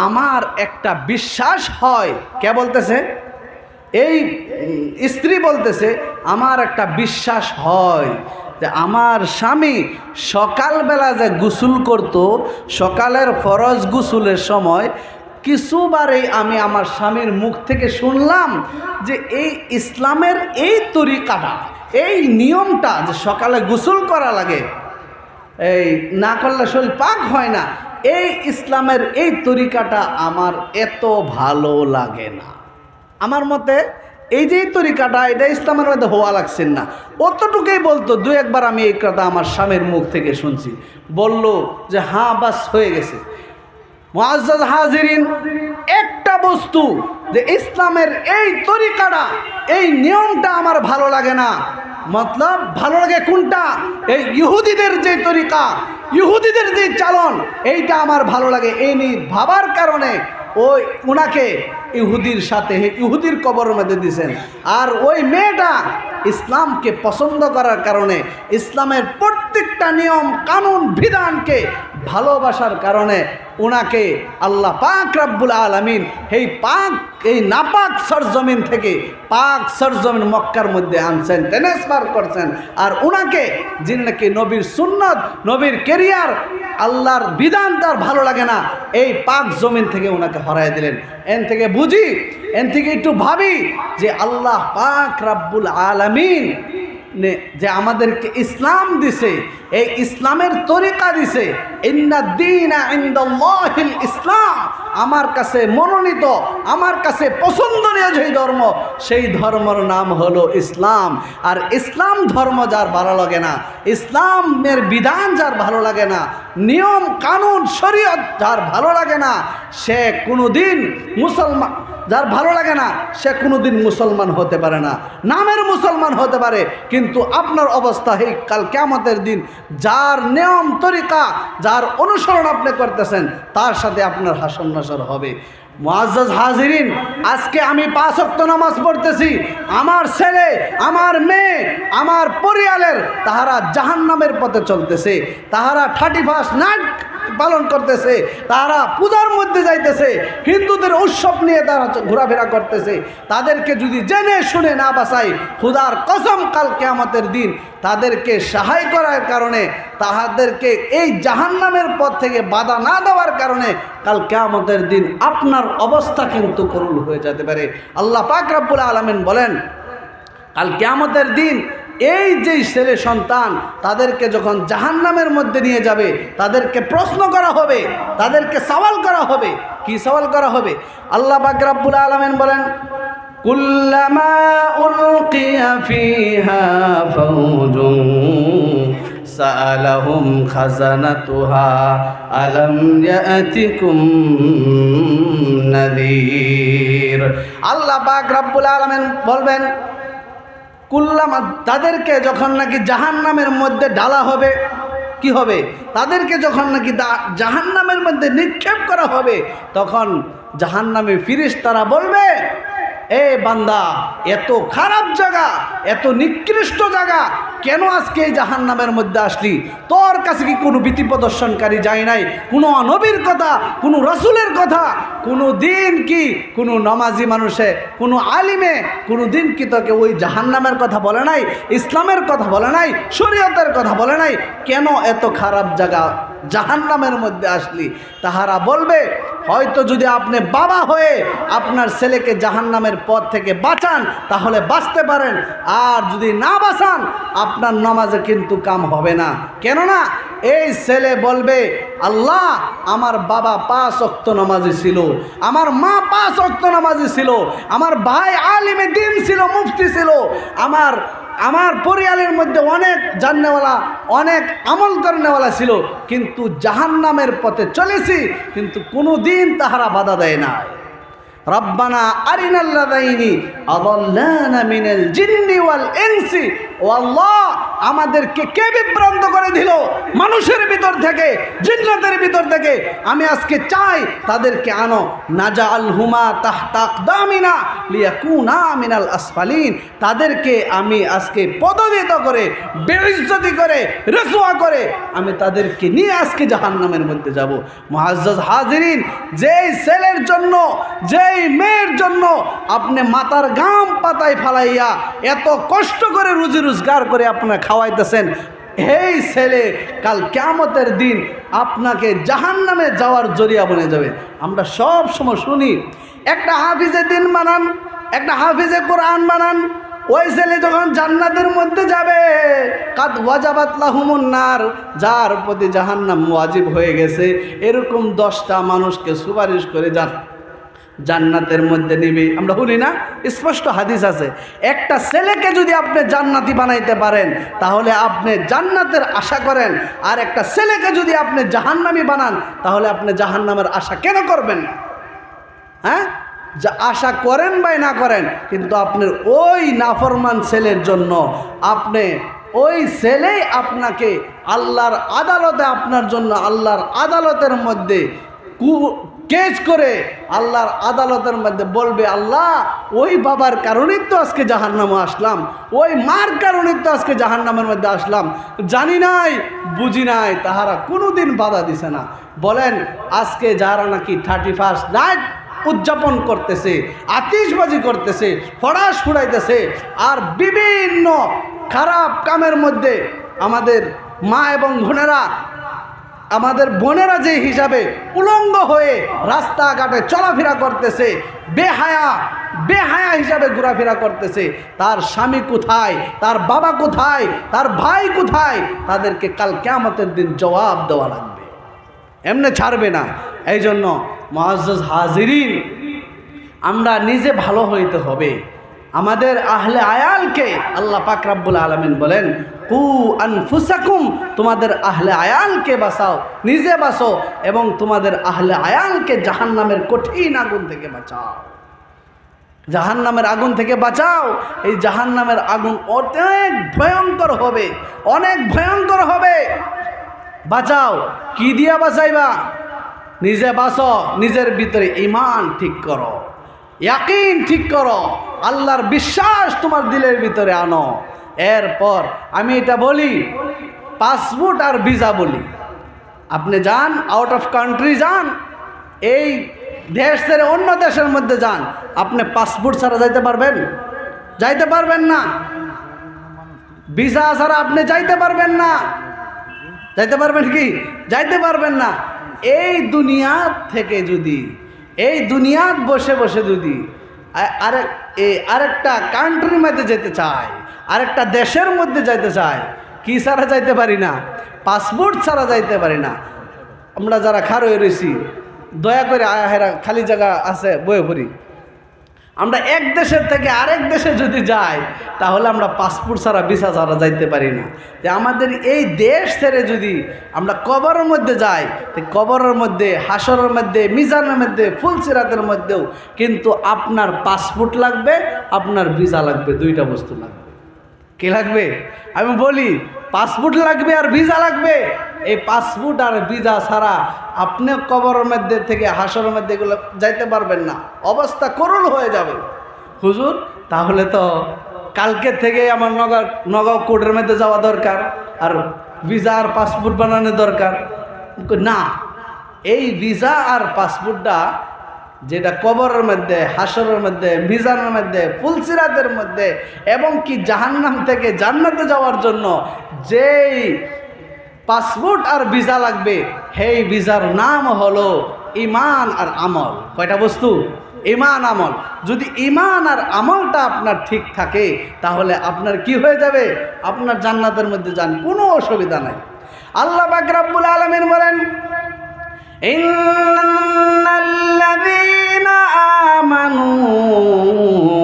আমার একটা বিশ্বাস হয়। কে বলতেছে? এই স্ত্রী বলতেছে, আমার একটা বিশ্বাস হয় যে আমার স্বামী সকালবেলা যে গোসল করত, সকালের ফরজ গোসলের সময় কিছুবারেই আমি আমার স্বামীর মুখ থেকে শুনলাম যে এই ইসলামের এই তরিকাটা, এই নিয়মটা যে সকালে গোসল করা লাগে, এই না করলে শরীর পাক হয় না, এই ইসলামের এই তরিকাটা আমার এত ভালো লাগে না। আমার মতে এই যে তরিকাটা, এটা ইসলামের মধ্যে হওয়া লাগছেন না, অতটুকুই বলতো। দু একবার আমি এই কথা আমার স্বামীর মুখ থেকে শুনছি। বলল যে হ্যাঁ বাস হয়ে গেছে। মুআজ্জাজ হাজিরিন, একটা বস্তু যে ইসলামের এই তরিকাটা, এই নিয়মটা আমার ভালো লাগে না। মতলব ভালো লাগে কোনটা? এই ইহুদিদের যে তরিকা, ইহুদিদের যে চালন, এইটা আমার ভালো লাগে। এই নিয়ে ভাবার কারণে ওই উনাকে ইহুদির সাথে, ইহুদির কবরের মধ্যে দিয়েছেন। আর ওই মেয়েটা ইসলামকে পছন্দ করার কারণে, ইসলামের প্রত্যেকটা নিয়ম কানুন বিধানকে ভালোবাসার কারণে ওনাকে আল্লাহ পাক রব্বুল আলামিন এই নাপাক সরজমিন থেকে পাক সরজমিন মক্কার মধ্যে আনছেন, ট্রান্সফার করছেন। আর ওনাকে, যিনি নাকি নবীর সুন্নত, নবীর কেরিয়ার, আল্লাহর বিধান তার ভালো লাগে না, এই পাক জমিন থেকে ওনাকে হরাই দিলেন। এন থেকে বুঝি, এন থেকে একটু ভাবি যে আল্লাহ পাক রব্বুল আলামিন যে আমাদেরকে ইসলাম দিছে, এই ইসলামের তরিকা দিছে, ইন্নাদ-দীনা ইনদাল্লাহিল ইসলাম, আমার কাছে মনোনীত, আমার কাছে পছন্দনীয় যেই ধর্ম, সেই ধর্মের নাম হলো ইসলাম। আর ইসলাম ধর্ম যার ভালো লাগে না, ইসলামের বিধান যার ভালো লাগে না, নিয়ম কানুন শরীয়ত যার ভালো লাগে না, সে কোনোদিন যার ভালো লাগে না সে কোনোদিন মুসলমান হতে পারে না, নামের মুসলমান হতে পারে, কিন্তু আপনার অবস্থা এই কাল কিয়ামতের দিন যার নিয়ম তরিকা, যার অনুসরণ আপনি করতেছেন তার সাথে আপনার হাসর নাসর হবে। মুআজ্জাজ হাজিরিন, আজকে আমি 5 ওয়াক্ত নামাজ পড়তেছি, আমার ছেলে, আমার মেয়ে, আমার পরিবারের তাহারা জাহান্নামের পথে চলতেছে, তাহারা 31 নাইট পালন করতেছে, তারা পূজার মধ্যে যাইতেছে, হিন্দুদের উৎসব নিয়ে তারা ঘোরাফেরা করতেছে। তাদেরকে যদি জেনে শুনে না বাঁচাই, খোদার কসম কাল কিয়ামতের দিন তাদেরকে সাহায্য করার কারণে, তাহাদেরকে এই জাহান্নামের পথ থেকে বাধা না দেওয়ার কারণে কাল কিয়ামতের দিন আপনার অবস্থা কিন্তু করুণ হয়ে যেতে পারে। আল্লাহ পাক রব্বুল আলামিন বলেন, কাল কিয়ামতের দিন এই যে ছেলে সন্তান তাদেরকে যখন জাহান্নামের মধ্যে নিয়ে যাবে, তাদেরকে প্রশ্ন করা হবে, তাদেরকে সওয়াল করা হবে। কি সওয়াল করা হবে? আল্লাহ পাক রব্বুল আলামিন বলেন, কুল্লামা উলকিয়া ফিহা ফাওজুন সাআলাহুম খাজানাতুহা আলাম ইয়াতিকুম নাযীর। আল্লাহ পাক রব্বুল আলামিন বলবেন, কুল্লামা, তাদেরকে যখন নাকি জাহান্নামের মধ্যে ঢালা হবে, কি হবে? তাদেরকে যখন নাকি জাহান্নামের মধ্যে নিক্ষেপ করা হবে, তখন জাহান্নামে ফেরেশতারা বলবে, এ বান্দা, এত খারাপ জায়গা, এত নিকৃষ্ট জায়গা, কেন আজকে এই জাহান্নামের মধ্যে আসলি? তোর কাছে কি কোনো ভীতি প্রদর্শনকারী যায় নাই? কোনো নবীর কথা, কোনো রসুলের কথা, কোনো দিন কি কোনো নমাজি মানুষে, কোনো আলিমে কোনো দিন কি তোকে ওই জাহান্নামের কথা বলে নাই? ইসলামের কথা বলে নাই? শরীয়তের কথা বলে নাই? কেন এত খারাপ জায়গা জাহান্নামের মধ্যে আসলি? তাহারা বলবে, হয়তো যদি আপনি বাবা হয়ে আপনার ছেলেকে জাহান্নামের পথ থেকে বাঁচান তাহলে বাঁচতে পারেন, আর যদি না বাঁচান আপনার নামাজে কিন্তু কাম হবে না। কেননা এই ছেলে বলবে, আল্লাহ, আমার বাবা 5 ওয়াক্ত নামাজি ছিল, আমার মা 5 ওয়াক্ত নামাজি ছিল, আমার ভাই আলিমে দ্বীন ছিল, মুফতি ছিল, আমার পরিবারের মধ্যে অনেক জাননেওয়ালা, অনেক আমল করেনেওয়ালা ছিল, কিন্তু জাহান্নামের পথে চলেছি, কিন্তু কোনো দিন তাহারা বাধা দেয় না। রব্বানা আরিনাল্লাযাইনি আযাল্লানা মিনাল জিন্নি ওয়াল ইনসি, ও আল্লাহ, আমাদেরকে কে বিভ্রান্ত করে দিল মানুষের ভিতর থেকে, জিন্নাতের ভিতর থেকে? আমি আজকে চাই তাদেরকে আনো, নাজাআলহুমা তাহতা আকদামিনা লিয়াকুনা মিনাল আসফালিন। তাদেরকে আমি আজকে পদদলিত করে, বেইজ্জতি করে, রসওয়া করে আমি তাদেরকে নিয়ে আজকে জাহান্নামের মধ্যে যাব। মুআজ্জাজ হাজিরিন, যেই ছেলের জন্য, যেই মেয়ের জন্য আপনি মাথার ঘাম পাতায় ফালাইয়া এত কষ্ট করে রুজি রোজগার করে আপনারা খাওয়াইতেছেন, এই ছেলে কাল কিয়ামতের দিন আপনাকে জাহান্নামে যাওয়ার জরিয়া বনে যাবে। আমরা সব সময় শুনি, একটা হাফিজে দিন বানান, একটা হাফিজে কোরআন বানান, ওই ছেলে যখন জান্নাতের মধ্যে যাবে, কাদ ওয়াজাবাত লাহুমুন নার, যার প্রতি জাহান্নাম ওয়াজিব হয়ে গেছে, এরকম 10টা মানুষকে সুপারিশ করে জান্নাতের মধ্যে নেবে। আমরা শুনি না? স্পষ্ট হাদিস আছে। একটা ছেলেকে যদি আপনি জান্নাতি বানাইতে পারেন তাহলে আপনি জান্নাতের আশা করেন, আর একটা ছেলেকে যদি আপনি জাহান্নামী বানান তাহলে আপনি জাহান্নামের আশা কেন করবেন? হ্যাঁ, যা আশা করেন বা না করেন, কিন্তু আপনার ওই নাফরমান ছেলের জন্য আপনি, ওই ছেলেই আপনাকে আল্লাহর আদালতে, আপনার জন্য আল্লাহর আদালতের মধ্যে কেস করে আল্লাহর আদালতের মধ্যে বলবে, আল্লাহ, ওই বাবার কারণেই তো আজকে জাহান্নামে আসলাম, ওই মার কারণেই তো আজকে জাহান্নামের মধ্যে আসলাম, জানি নাই, বুঝি নাই, তাহারা কোনোদিন বাধা দিছে না। বলেন, আজকে যারা নাকি 31 নাইট উদযাপন করতেছে, আতিশবাজি করতেছে, ফড়াস ফুড়াইতেছে, আর বিভিন্ন খারাপ কামের মধ্যে আমাদের মা এবং বোনেরা, আমাদের বোনেরা যে হিসাবে উলঙ্গ হয়ে রাস্তাঘাটে চলাফেরা করতেছে, বেহায়া হিসাবে ঘোরাফেরা করতেছে, তার স্বামী কোথায়, তার বাবা কোথায়, তার ভাই কোথায়? তাদেরকে কাল কিয়ামতের দিন জবাব দেওয়া লাগবে, এমনি ছাড়বে না। এই জন্য মুআজ্জাজ হাজিরিন, আমরা নিজে ভালো হইতে হবে। আমাদের আহলে আয়ালকে আল্লাহ পাক রব্বুল আলামিন বলেন, কু আনফুসাকুম, তোমাদের আহলে আয়ালকে বাঁচাও, নিজে বাঁচো, এবং তোমাদের আহলে আয়ালকে জাহান্নামের কঠিন আগুন থেকে বাঁচাও। জাহান্নামের আগুন থেকে বাঁচাও। এই জাহান্নামের আগুন অনেক ভয়ঙ্কর হবে, অনেক ভয়ঙ্কর হবে। বাঁচাও। কি দিয়া বাঁচাইবা? নিজে বাঁচো, নিজের ভিতরে ঈমান ঠিক করো, ইয়াকিন ঠিক করো, আল্লাহর বিশ্বাস তোমার দিলের ভিতরে আনো। এরপর আমি এটা বলি, পাসপোর্ট আর ভিসা বলি। আপনি যান, আউট অফ কান্ট্রি যান, এই দেশ ছেড়ে অন্য দেশের মধ্যে যান, আপনি পাসপোর্ট ছাড়া যাইতে পারবেন? যাইতে পারবেন না। ভিসা ছাড়া আপনি যাইতে পারবেন না। যাইতে পারবেন কি? যাইতে পারবেন না। এই দুনিয়া থেকে যদি, এই দুনিয়াত বসে বসে যদি আরেকটা কান্ট্রির মধ্যে যেতে চায়, আরেকটা দেশের মধ্যে যাইতে চায়, কি ছাড়া যাইতে পারি না? পাসপোর্ট ছাড়া যাইতে পারি না। আমরা যারা খাড়ো রয়েছি, দয়া করে আয়াহেরা খালি জায়গা আছে বয়ে পড়ি। আমরা এক দেশের থেকে আরেক দেশে যদি যাই, তাহলে আমরা পাসপোর্ট ছাড়া ভিসা ছাড়া যাইতে পারি না। যে আমাদের এই দেশ ছেড়ে যদি আমরা কবরের মধ্যে যাই, তো কবরের মধ্যে, হাসরের মধ্যে, মিজানের মধ্যে, ফুলসিরাতের মধ্যেও কিন্তু আপনার পাসপোর্ট লাগবে, আপনার ভিসা লাগবে, দুইটা বস্তু লাগবে। কি লাগবে? আমি বলি, পাসপোর্ট লাগবে আর ভিসা লাগবে। এই পাসপোর্ট আর ভিসা ছাড়া আপনি কবরের মধ্যে থেকে হাসরের মধ্যে এগুলো যাইতে পারবেন না, অবস্থা করুণ হয়ে যাবে। হুজুর, তাহলে তো কালকে থেকে আমার নগাঁও কোর্টের মধ্যে যাওয়া দরকার, আর ভিসা আর পাসপোর্ট বানানো দরকার। না, এই ভিসা আর পাসপোর্টটা যেটা কবরের মধ্যে, হাসরের মধ্যে, মিজানের মধ্যে, ফুলসিরাতের মধ্যে, এবং কি জাহান্নাম থেকে জান্নাতে যাওয়ার জন্য যেই পাসপোর্ট আর ভিসা লাগবে, সেই ভিসার নাম হলো ঈমান আর আমল। কয়টা বস্তু? ঈমান, আমল। যদি ঈমান আর আমলটা আপনার ঠিক থাকে, তাহলে আপনার কি হয়ে যাবে? আপনার জান্নাতের মধ্যে যান, কোনো অসুবিধা নাই। আল্লাহ পাক রব্বুল আলামিন বলেন, ইন্নাল্লাযীনা আমানু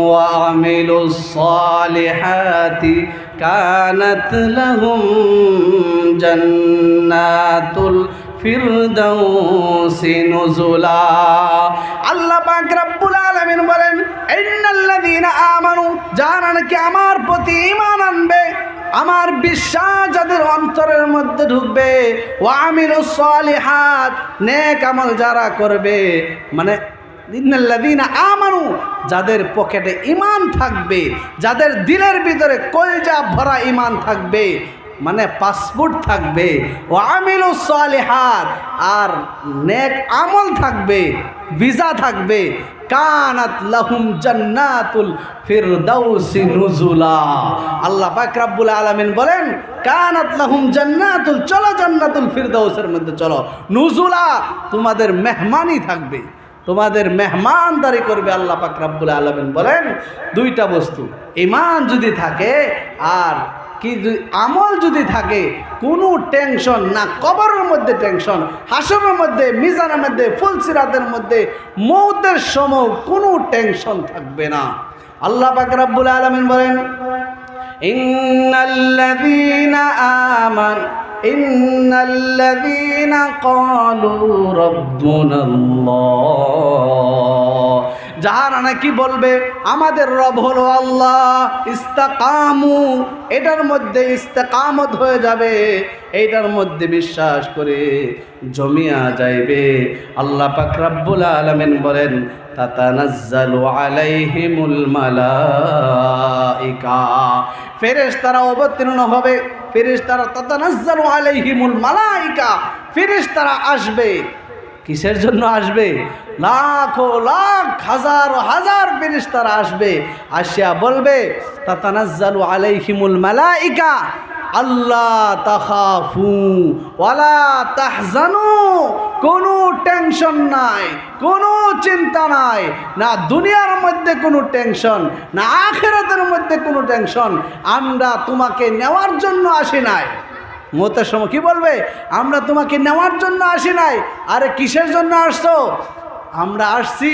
ওয়া আমিলুস সালিহাতি কানাত লাহুম জান্নাতুল ফিরদাউসি নুজুলা। আল্লাহ পাক রব্বুল আলামিন বলেন, ইন্নাল্লাযীনা আমানু, যারা নাকি আমার প্রতি ঈমান আনবে, আমার বিশ্বাস যাদের অন্তরের মধ্যে ঢুকবে, ওয়া আমিলুস সালিহাত, নেক আমল যারা করবে, মানে ইন্নাল্লাযীনা আমানু, যাদের পকেটে ঈমান থাকবে, যাদের দিলের ভিতরে কলজা ভরা ঈমান থাকবে, মানে পাসপোর্ট থাকবে, ওয়া আমিলুস সালিহাত, আর নেক আমল থাকবে, ভিসা থাকবে, কানাত লাহুম জান্নাতুল ফিরদাউসি নুজুলা। আল্লাহ পাক রব্বুল আলামিন বলেন, কানাত লাহুম জান্নাতুল, চলো জান্নাতুল ফিরদাউসের মধ্যে চলো, নুজুলা, তোমাদের মেহমানই থাকবে, তোমাদের মেহমানদারি করবে। আল্লাহ পাক রব্বুল আলামিন বলেন, দুইটা বস্তু, ঈমান যদি থাকে আর কি আমল যদি থাকে, কোনো টেনশন না, কবরের মধ্যে টেনশন, হাসরের মধ্যে, মিজানের মধ্যে, ফুলসিরাতের মধ্যে, মৌতের সময় কোনো টেনশন থাকবে না। আল্লাহ পাক রব্বুল আলামিন বলেন, ইন্নাল্লাযীনা আমানু, ইন্নাল্লাযীনা ক্বালু রাব্বুনাল্লাহ, যারা নাকি বলবে আমাদের রব হলো আল্লাহ, ইস্তাকামু, এটার মধ্যে ইস্তেকামত হয়ে যাবে, এইটার মধ্যে বিশ্বাস করে জমিয়া যাইবে। আল্লাহ পাক রব্বুল আলামিন বলেন, তাতানাজ্জালু আলাইহিমুল মালাইকা, ফেরেশতারা অবতীর্ণ হবে, ফেরেশতারা, তাতানাজ্জালু আলাইহিমুল মালাইকা, ফেরেশতারা আসবে। কিসের জন্য আসবে? লাখো লাখ, হাজার হাজার ফেরেশতারা আসবে, আসিয়া বলবে, তাতানাজ্জালু আলাইহিমুল মালাইকা আল্লাহ তাখাফু ওয়ালা তাহজানু, কোনো টেনশন নাই, কোনো চিন্তা নাই, না দুনিয়ার মধ্যে কোনো টেনশন, না আখিরাতের মধ্যে কোনো টেনশন, আমরা তোমাকে নেওয়ার জন্য আসি নাই। মতের সময় কি বলবে? আমরা তোমাকে নেওয়ার জন্য আসি নাই। আরে কিসের জন্য আসছো? আমরা আসছি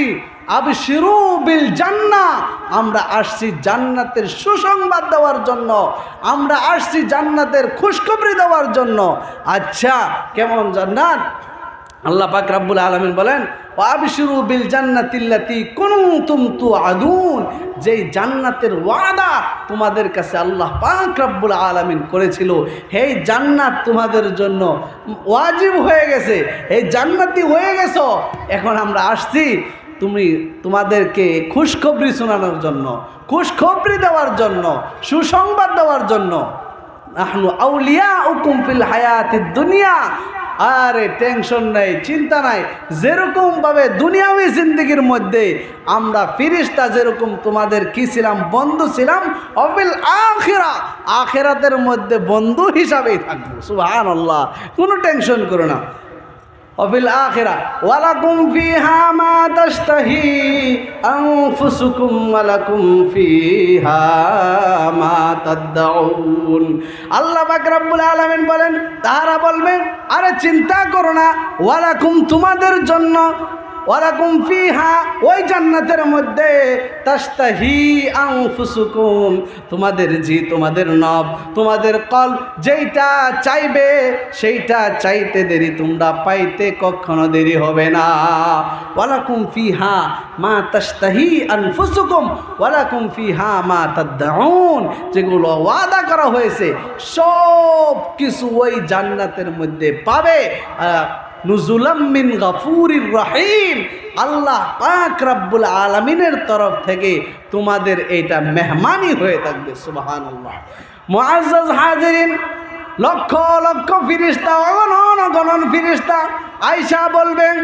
আবশিরু বিল জান্নাহ, আমরা আসছি জান্নাতের সুসংবাদ দেওয়ার জন্য, আমরা আসছি জান্নাতের খুশখবরি দেওয়ার জন্য। আচ্ছা, কেমন জান্নাত? আল্লাহ পাক রব্বুল আলামিন বলেন, ওয়াবশিরু বিল জান্নাতিল্লাতী কুনতুম তুআদুন, যেই জান্নাতের ওয়াদা তোমাদের কাছে আল্লাহ পাক রব্বুল আলামিন করেছিল, এই জান্নাত তোমাদের জন্য ওয়াজিব হয়ে গেছে, এই জান্নাতি হয়ে গেছো। এখন আমরা আসছি তোমাদেরকে খুশখবরি শোনানোর জন্য, খুশখবরি দেওয়ার জন্য, সুসংবাদ দেওয়ার জন্য। নাহনু আউলিয়াউকুম ফিল হায়াতিদ দুনিয়া, আরে টেনশন নাই, চিন্তা নাই। যেরকমভাবে দুনিয়াবি জিন্দেগির মধ্যে আমরা ফিরিস্তা যেরকম তোমাদের কি ছিলাম, বন্ধু ছিলাম, অফিল আখিরা, আখিরাতের মধ্যে বন্ধু হিসাবেই থাকবো। সুবহানাল্লাহ, কোনো টেনশন করো না। অফিল আখিরা ওয়ালাকুম ফিহা মা তাশতাহি আনফুসুকুম ওয়ালাকুম ফিহা মা তাদউন। আল্লাহ পাক রব্বুল আলামিন বলেন, তারা বলবে আরে চিন্তা করো না, ওয়ালাকুম তোমাদের জন্য, ওয়ালাকুম ফিহা ওই জান্নাতের মধ্যে, তাশতাহি আনফুসুকুম তোমাদের জি, তোমাদের নব, তোমাদের কল যেইটা চাইবে সেইটা চাইতে দেরি তোমরা পাইতে কখনো দেরি হবে না। ওয়ালাকুম ফিহা মা তাশতাহি আনফুসুকুম ওয়ালাকুম ফিহা মা তাদউন, যেগুলো ওয়াদা করা হয়েছে সব কিছু ওই জান্নাতের মধ্যে পাবে। নুজুলাম মিন গাফুরির রহিম, আল্লাহ পাক রব্বুল আলামিনের তরফ থেকে তোমাদের এইটা মেহমানি হয়ে থাকবে। সুবহানাল্লাহ। মুআজ্জাজ হাজিরিন, লক্ষ লক্ষ ফিরিস্তা, অগণন অগণন ফিরিস্তা আয়েশা বলবেন,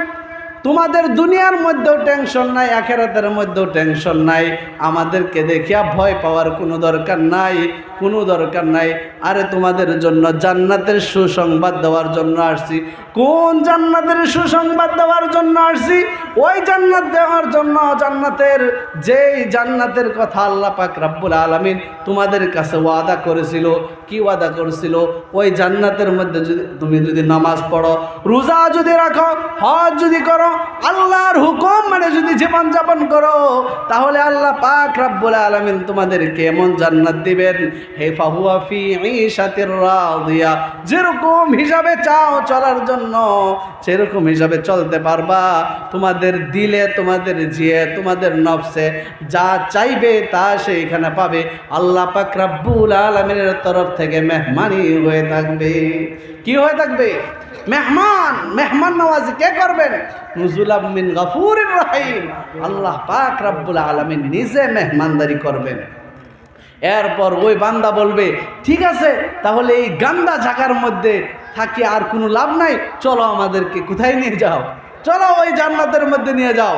তোমাদের দুনিয়ার মধ্যেও টেনশন নাই, আখিরাতের মধ্যেও টেনশন নাই, আমাদেরকে দেখিয়া ভয় পাওয়ার কোনো দরকার নাই, কোনো দরকার নাই। আরে তোমাদের জন্য জান্নাতের সুসংবাদ দেওয়ার জন্য আসছি। কোন জান্নাতের সুসংবাদ দেওয়ার জন্য আসছি? ওই জান্নাত দেওয়ার জন্য, জান্নাতের যেই জান্নাতের কথা আল্লাহ পাক রব্বুল আলামিন তোমাদের কাছে ওয়াদা করেছিল। কি ওয়াদা করেছিল? ওই জান্নাতের মধ্যে তুমি যদি নামাজ পড়ো, রোজা যদি রাখো, হজ যদি করো, আল্লাহর হুকুম মানে যদি জীবন যাপন করো, তাহলে আল্লাহ পাক রব্বুল আলামিন তোমাদেরকে এমন জান্নাত দিবেন, হে ফাহুয়া ফি ঈশাতির রাদিয়া, যেরকম হিসাবে চাও চলার জন্য সেরকম হিসাবে চলতে পারবা। তোমাদের দিলে, তোমাদের জিয়ে, তোমাদের নফসে যা চাইবে তা সেইখানে পাবে। আল্লাহ পাক রব্বুল আলামিনের তরফ থেকে মেহমানি হয়ে থাকবে। কি হয়ে থাকবে? মেহমান। মেহমান নওয়াজি কে করবেন? নুজুলাম মিন গাফুরির রহিম, আল্লাহ পাক রব্বুল আলামিন নিজে মেহমানদারি করবেন। এরপর ওই বান্দা বলবে, ঠিক আছে তাহলে এই গান্দা জায়গার মধ্যে থাকি আর কোনো লাভ নাই, চলো আমাদেরকে কোথায় নিয়ে যাও, চলো ওই জান্নাতের মধ্যে নিয়ে যাও,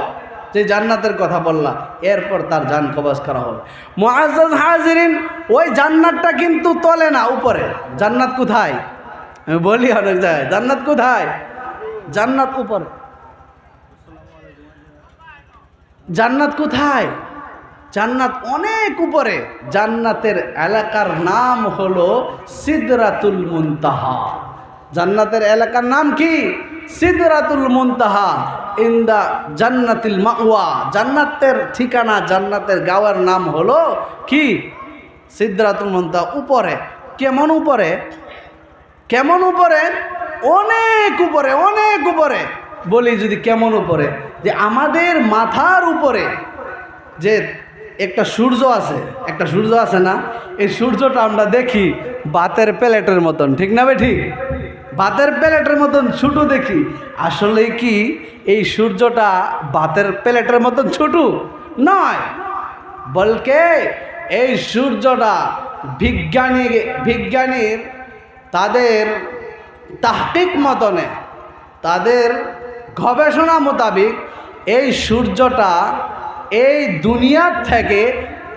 যে জান্নাতের কথা বললা। এরপর তার জান কবজ করা হবে। মুআজ্জাজ হাজিরিন, ওই জান্নাতটা কিন্তু তলে না, উপরে। জান্নাত কোথায়? আমি বলি অনেক জায়গায়, জান্নাত কোথায়? জান্নাত উপরে। জান্নাত কোথায়? জান্নাত অনেক উপরে। জান্নাতের এলাকার নাম হলো সিদরাতুল মুনতাহা। জান্নাতের এলাকার নাম কি? সিদরাতুল মুনতাহা ইনদা জান্নাতিল মাওয়া। জান্নাতের ঠিকানা, জান্নাতের গাওয়ার নাম হলো কি? সিদরাতুল মুনতাহা। উপরে। কেমন উপরে? কেমন উপরে? অনেক উপরে, অনেক উপরে। বলি যদি কেমন উপরে, যে আমাদের মাথার উপরে যে একটা সূর্য আছে, একটা সূর্য আছে না, এই সূর্যটা আমরা দেখি ভাতের প্লেটের মতন, ঠিক না বে ঠিক? ভাতের প্লেটের মতন ছোটো দেখি। আসলে কি এই সূর্যটা ভাতের প্লেটের মতন ছোট নয়, বলকে এই সূর্যটা বিজ্ঞানীর তাদের তাহকিক মতনে, তাদের গবেষণা মোতাবেক এই সূর্যটা এই দুনিয়ার থেকে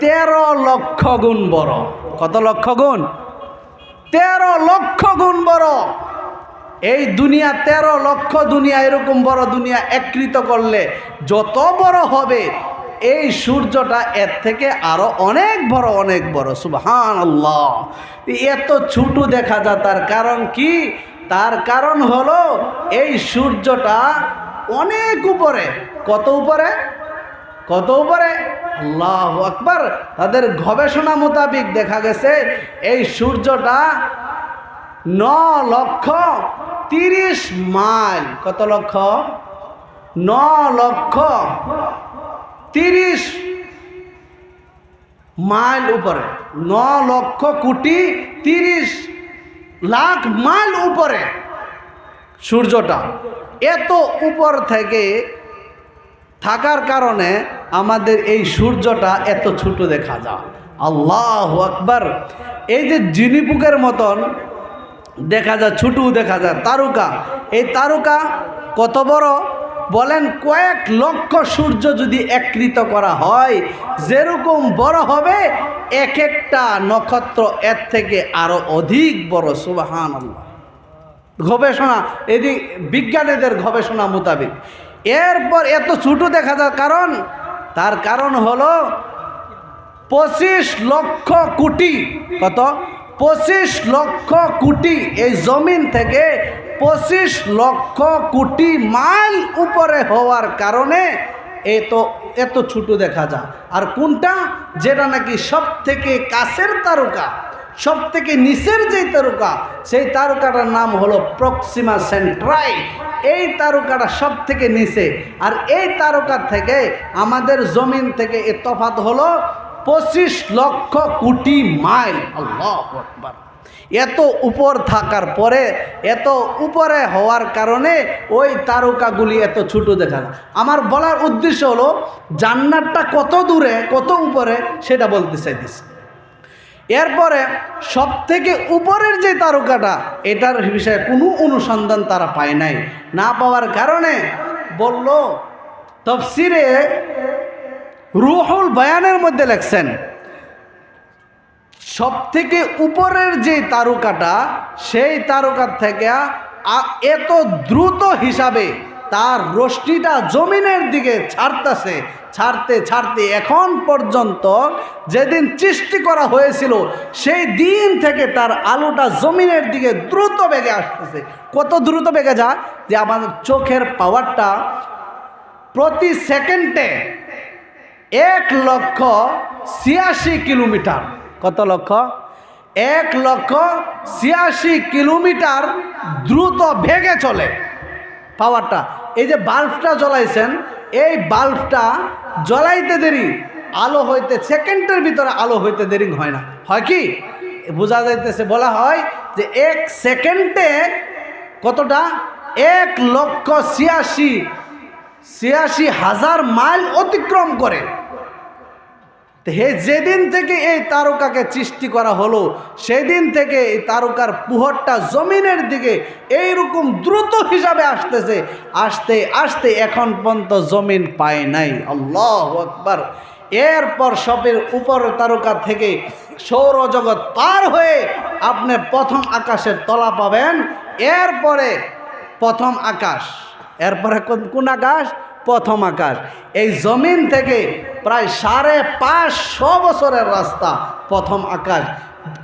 13 লক্ষ গুণ বড়। কত লক্ষ গুণ? 13 লক্ষ গুণ বড়। এই দুনিয়া 13 লক্ষ দুনিয়া, এরকম বড় দুনিয়া একত্রিত করলে যত বড় হবে, এই সূর্যটা এর থেকে আরো অনেক বড়, অনেক বড়। সুবহানাল্লাহ। এত ছোট দেখা যায়, তার কারণ কি? তার কারণ হলো এই সূর্যটা অনেক উপরে। কত উপরে? কত উপরে? আল্লাহু আকবার। তাদের গবেষণা মোতাবেক দেখা গেছে এই সূর্যটা 9,30,000 মাইল। কত লক্ষ? 9,30,000 মাইল উপরে, 9,30,00,000 মাইল উপরে সূর্যটা। এত উপর থেকে থাকার কারণে আমাদের এই সূর্যটা এত ছোট দেখা যায়। আল্লাহু আকবার। এই যে জিনিপুকের মতন দেখা যায়, ছোট দেখা যায় তারকা। এই তারকা কত বড় বলেন? কয়েক লক্ষ সূর্য যদি একত্রিত করা হয়, যেরকম বড় হবে এক একটা নক্ষত্র এর থেকে আরো অধিক বড়। সুবহানাল্লাহ। গবেষণা, এদিক বিজ্ঞানীদের গবেষণা মোতাবেক এরপর এত ছোট দেখা যায় কারণ, তার কারণ হলো 25 লক্ষ কোটি। কত? 25 লক্ষ কোটি। এই জমিন থেকে 25 লক্ষ কোটি মাইল উপরে হওয়ার কারণে এত ছোট দেখা যায়। আর কোনটা? যেটা নাকি সব থেকে কাছের তারকা, সব থেকে নিচের যে তারকা, সেই তারকাটার নাম হলো প্রক্সিমা সেন্ট্রাই। এই তারকাটা সব থেকে নিচে। আর এই তারকার থেকে আমাদের জমিন থেকে এর তফাৎ হলো 25 লক্ষ কোটি মাইল। আল্লাহু আকবার। এত উপর থাকার পরে, এত উপরে হওয়ার কারণে ওই তারকাগুলি এত ছোট দেখা যায়। আমার বলার উদ্দেশ্য হলো জান্নাতটা কত দূরে, কত উপরে, সেটা বলতে চাইতেছি। এরপরে সব থেকে উপরের যে তারকাটা, এটার বিষয়ে কোনো অনুসন্ধান তারা পায় নাই। না পাওয়ার কারণে বলল, তাফসিরে রুহুল বায়ানের মধ্যে লেখছেন, সব থেকে উপরের যে তারকাটা, সেই তারকার থেকে এত দ্রুত হিসাবে তার রশ্মিটা জমিনের দিকে ছাড়তেছে, ছাড়তে ছাড়তে এখন পর্যন্ত যেদিন সৃষ্টি করা হয়েছিল সেই দিন থেকে তার আলোটা জমিনের দিকে দ্রুত বেগে আসতেছে। কত দ্রুত বেগে যায় যে আমাদের চোখের পাওয়ারটা প্রতি সেকেন্ডে 1,86,000 কিলোমিটার। কত লক্ষ? 1,86,000 কিলোমিটার দ্রুত বেগে চলে পাওয়ারটা। এই যে বাল্বটা জ্বলাইছেন, এই বাল্বটা জ্বলাইতে দেরি, আলো হইতে সেকেন্ডের ভিতরে আলো হইতে দেরি হয় না। হয় কি? বোঝা যাইতেছে। বলা হয় যে 1 সেকেন্ডে কতটা? 1,86,000 মাইল অতিক্রম করে। যেদিন থেকে এই তারকাকে সৃষ্টি করা হলো, সেদিন থেকে এই তারকার পুহরটা জমিনের দিকে এইরকম দ্রুত হিসাবে আসতেছে। আস্তে আস্তে এখন পর্যন্ত জমিন পায় নাই। আল্লাহু আকবার। এরপর সবের উপর তারকা থেকে সৌরজগৎ পার হয়ে আপনি প্রথম আকাশের তলা পাবেন। এরপরে প্রথম আকাশ, এরপরে কোন আকাশ? প্রথম আকাশ। এই জমিন থেকে প্রায় 550 বছরের রাস্তা প্রথম আকাশ।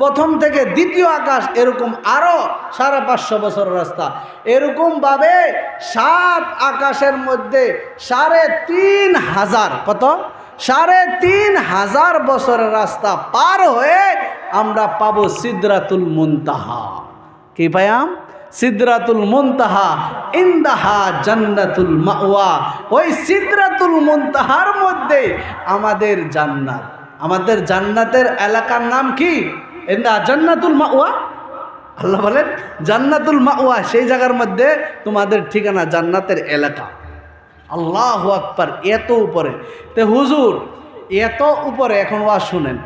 প্রথম থেকে দ্বিতীয় আকাশ এরকম আরো 550 বছরের রাস্তা। এরকমভাবে 7 আকাশের মধ্যে 3,500, কত? 3,500 বছরের রাস্তা পার হয়ে আমরা পাবো সিদরাতুল মুনতাহা। কি পাইয়াম? সিদরাতুল মুনতাহা, ইনদাহা জান্নাতুল মাওয়া। ওই সিদরাতুল মুনতাহার মধ্যে আমাদের জান্নাত। আমাদের জান্নাতের এলাকার নাম কি? ইনদাহা জান্নাতুল মাওয়া। আল্লাহ বলেন জান্নাতুল মাওয়া, সেই জায়গার মধ্যে তোমাদের ঠিকানা, জান্নাতের এলাকা। আল্লাহু আকবার। এত উপরে। তে হুজুর এত উপরে, এখন ওয়াজ শুনেন,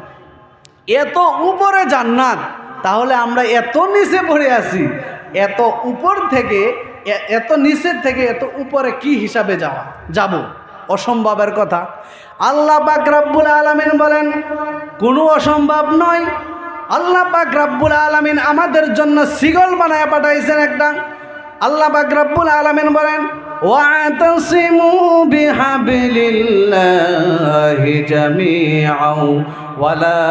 এত উপরে জান্নাত, তাহলে আমরা এত নিচে পড়ে আছি। এত উপর থেকে, এত নিচের থেকে এত উপরে কি হিসাবে যাব? অসম্ভবের কথা। আল্লাহ পাক রব্বুল আলামিন বলেন কোনো অসম্ভব নয়। আল্লাহ পাক রব্বুল আলামিন আমাদের জন্য সিগল বানায় পাঠাইছেন একটা। আল্লাহ পাক রব্বুল আলামিন বলেন ওয়াতাসিমু বিহাবিলিল্লাহি জামিআন ওয়ালা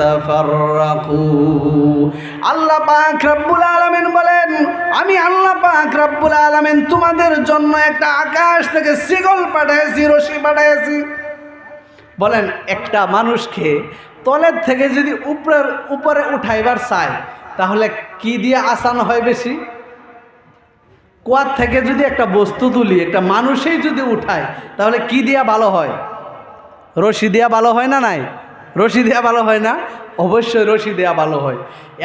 তাফাররাকু। আল্লাহ পাক রব্বুল আলামিন বলেন আমি আল্লাহ পাক রব্বুল আলামিন তোমাদের জন্য একটা আকাশ থেকে শিকল পাঠিয়েছি, রশি পাঠিয়েছি। বলেন একটা মানুষকে তলের থেকে যদি উপরে উঠাইবার চায় তাহলে কি দিয়ে আসানো হয় বেশি? কুয়ার থেকে যদি একটা বস্তু তুলি, একটা মানুষই যদি উঠায়, তাহলে কি দিয়া ভালো হয়? রশি দেওয়া ভালো হয় না? নাই, রশি দেওয়া ভালো হয় না? অবশ্যই রশি দেওয়া ভালো হয়।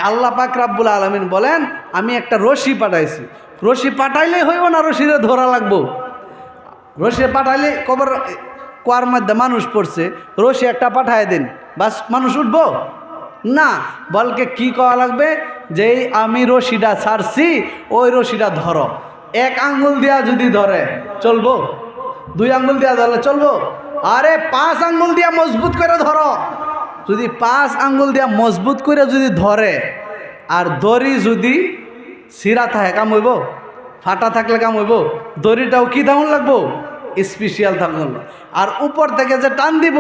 আল্লাহ পাক রাব্বুল আলামিন বলেন, আমি একটা রশি পাঠাইছি। রশি পাঠাইলেই হইব না, রশিরে ধরা লাগবো। রশি পাঠাইলে কুয়ার মধ্যে মানুষ পড়ছে, রশি একটা পাঠায় দিন, বাস মানুষ উঠবো না। বলকে কি করা লাগবে? যেই আমি রশিটা ছাড়ছি ওই রশিটা ধরো। এক আঙ্গুল দিয়া যদি ধরে চলবো? দুই আঙ্গুল দিয়া ধরলে চলবো? আরে 5 আঙ্গুল দিয়া মজবুত করে ধরো। যদি 5 আঙ্গুল দিয়া মজবুত করে যদি ধরে, আর দড়ি যদি সিরা থাকে কাম হইব? ফাটা থাকলে কাম হইব? দড়িটাও কি থাকুন লাগবো? স্পেশাল থাকুন। আর উপর থেকে যে টান দিব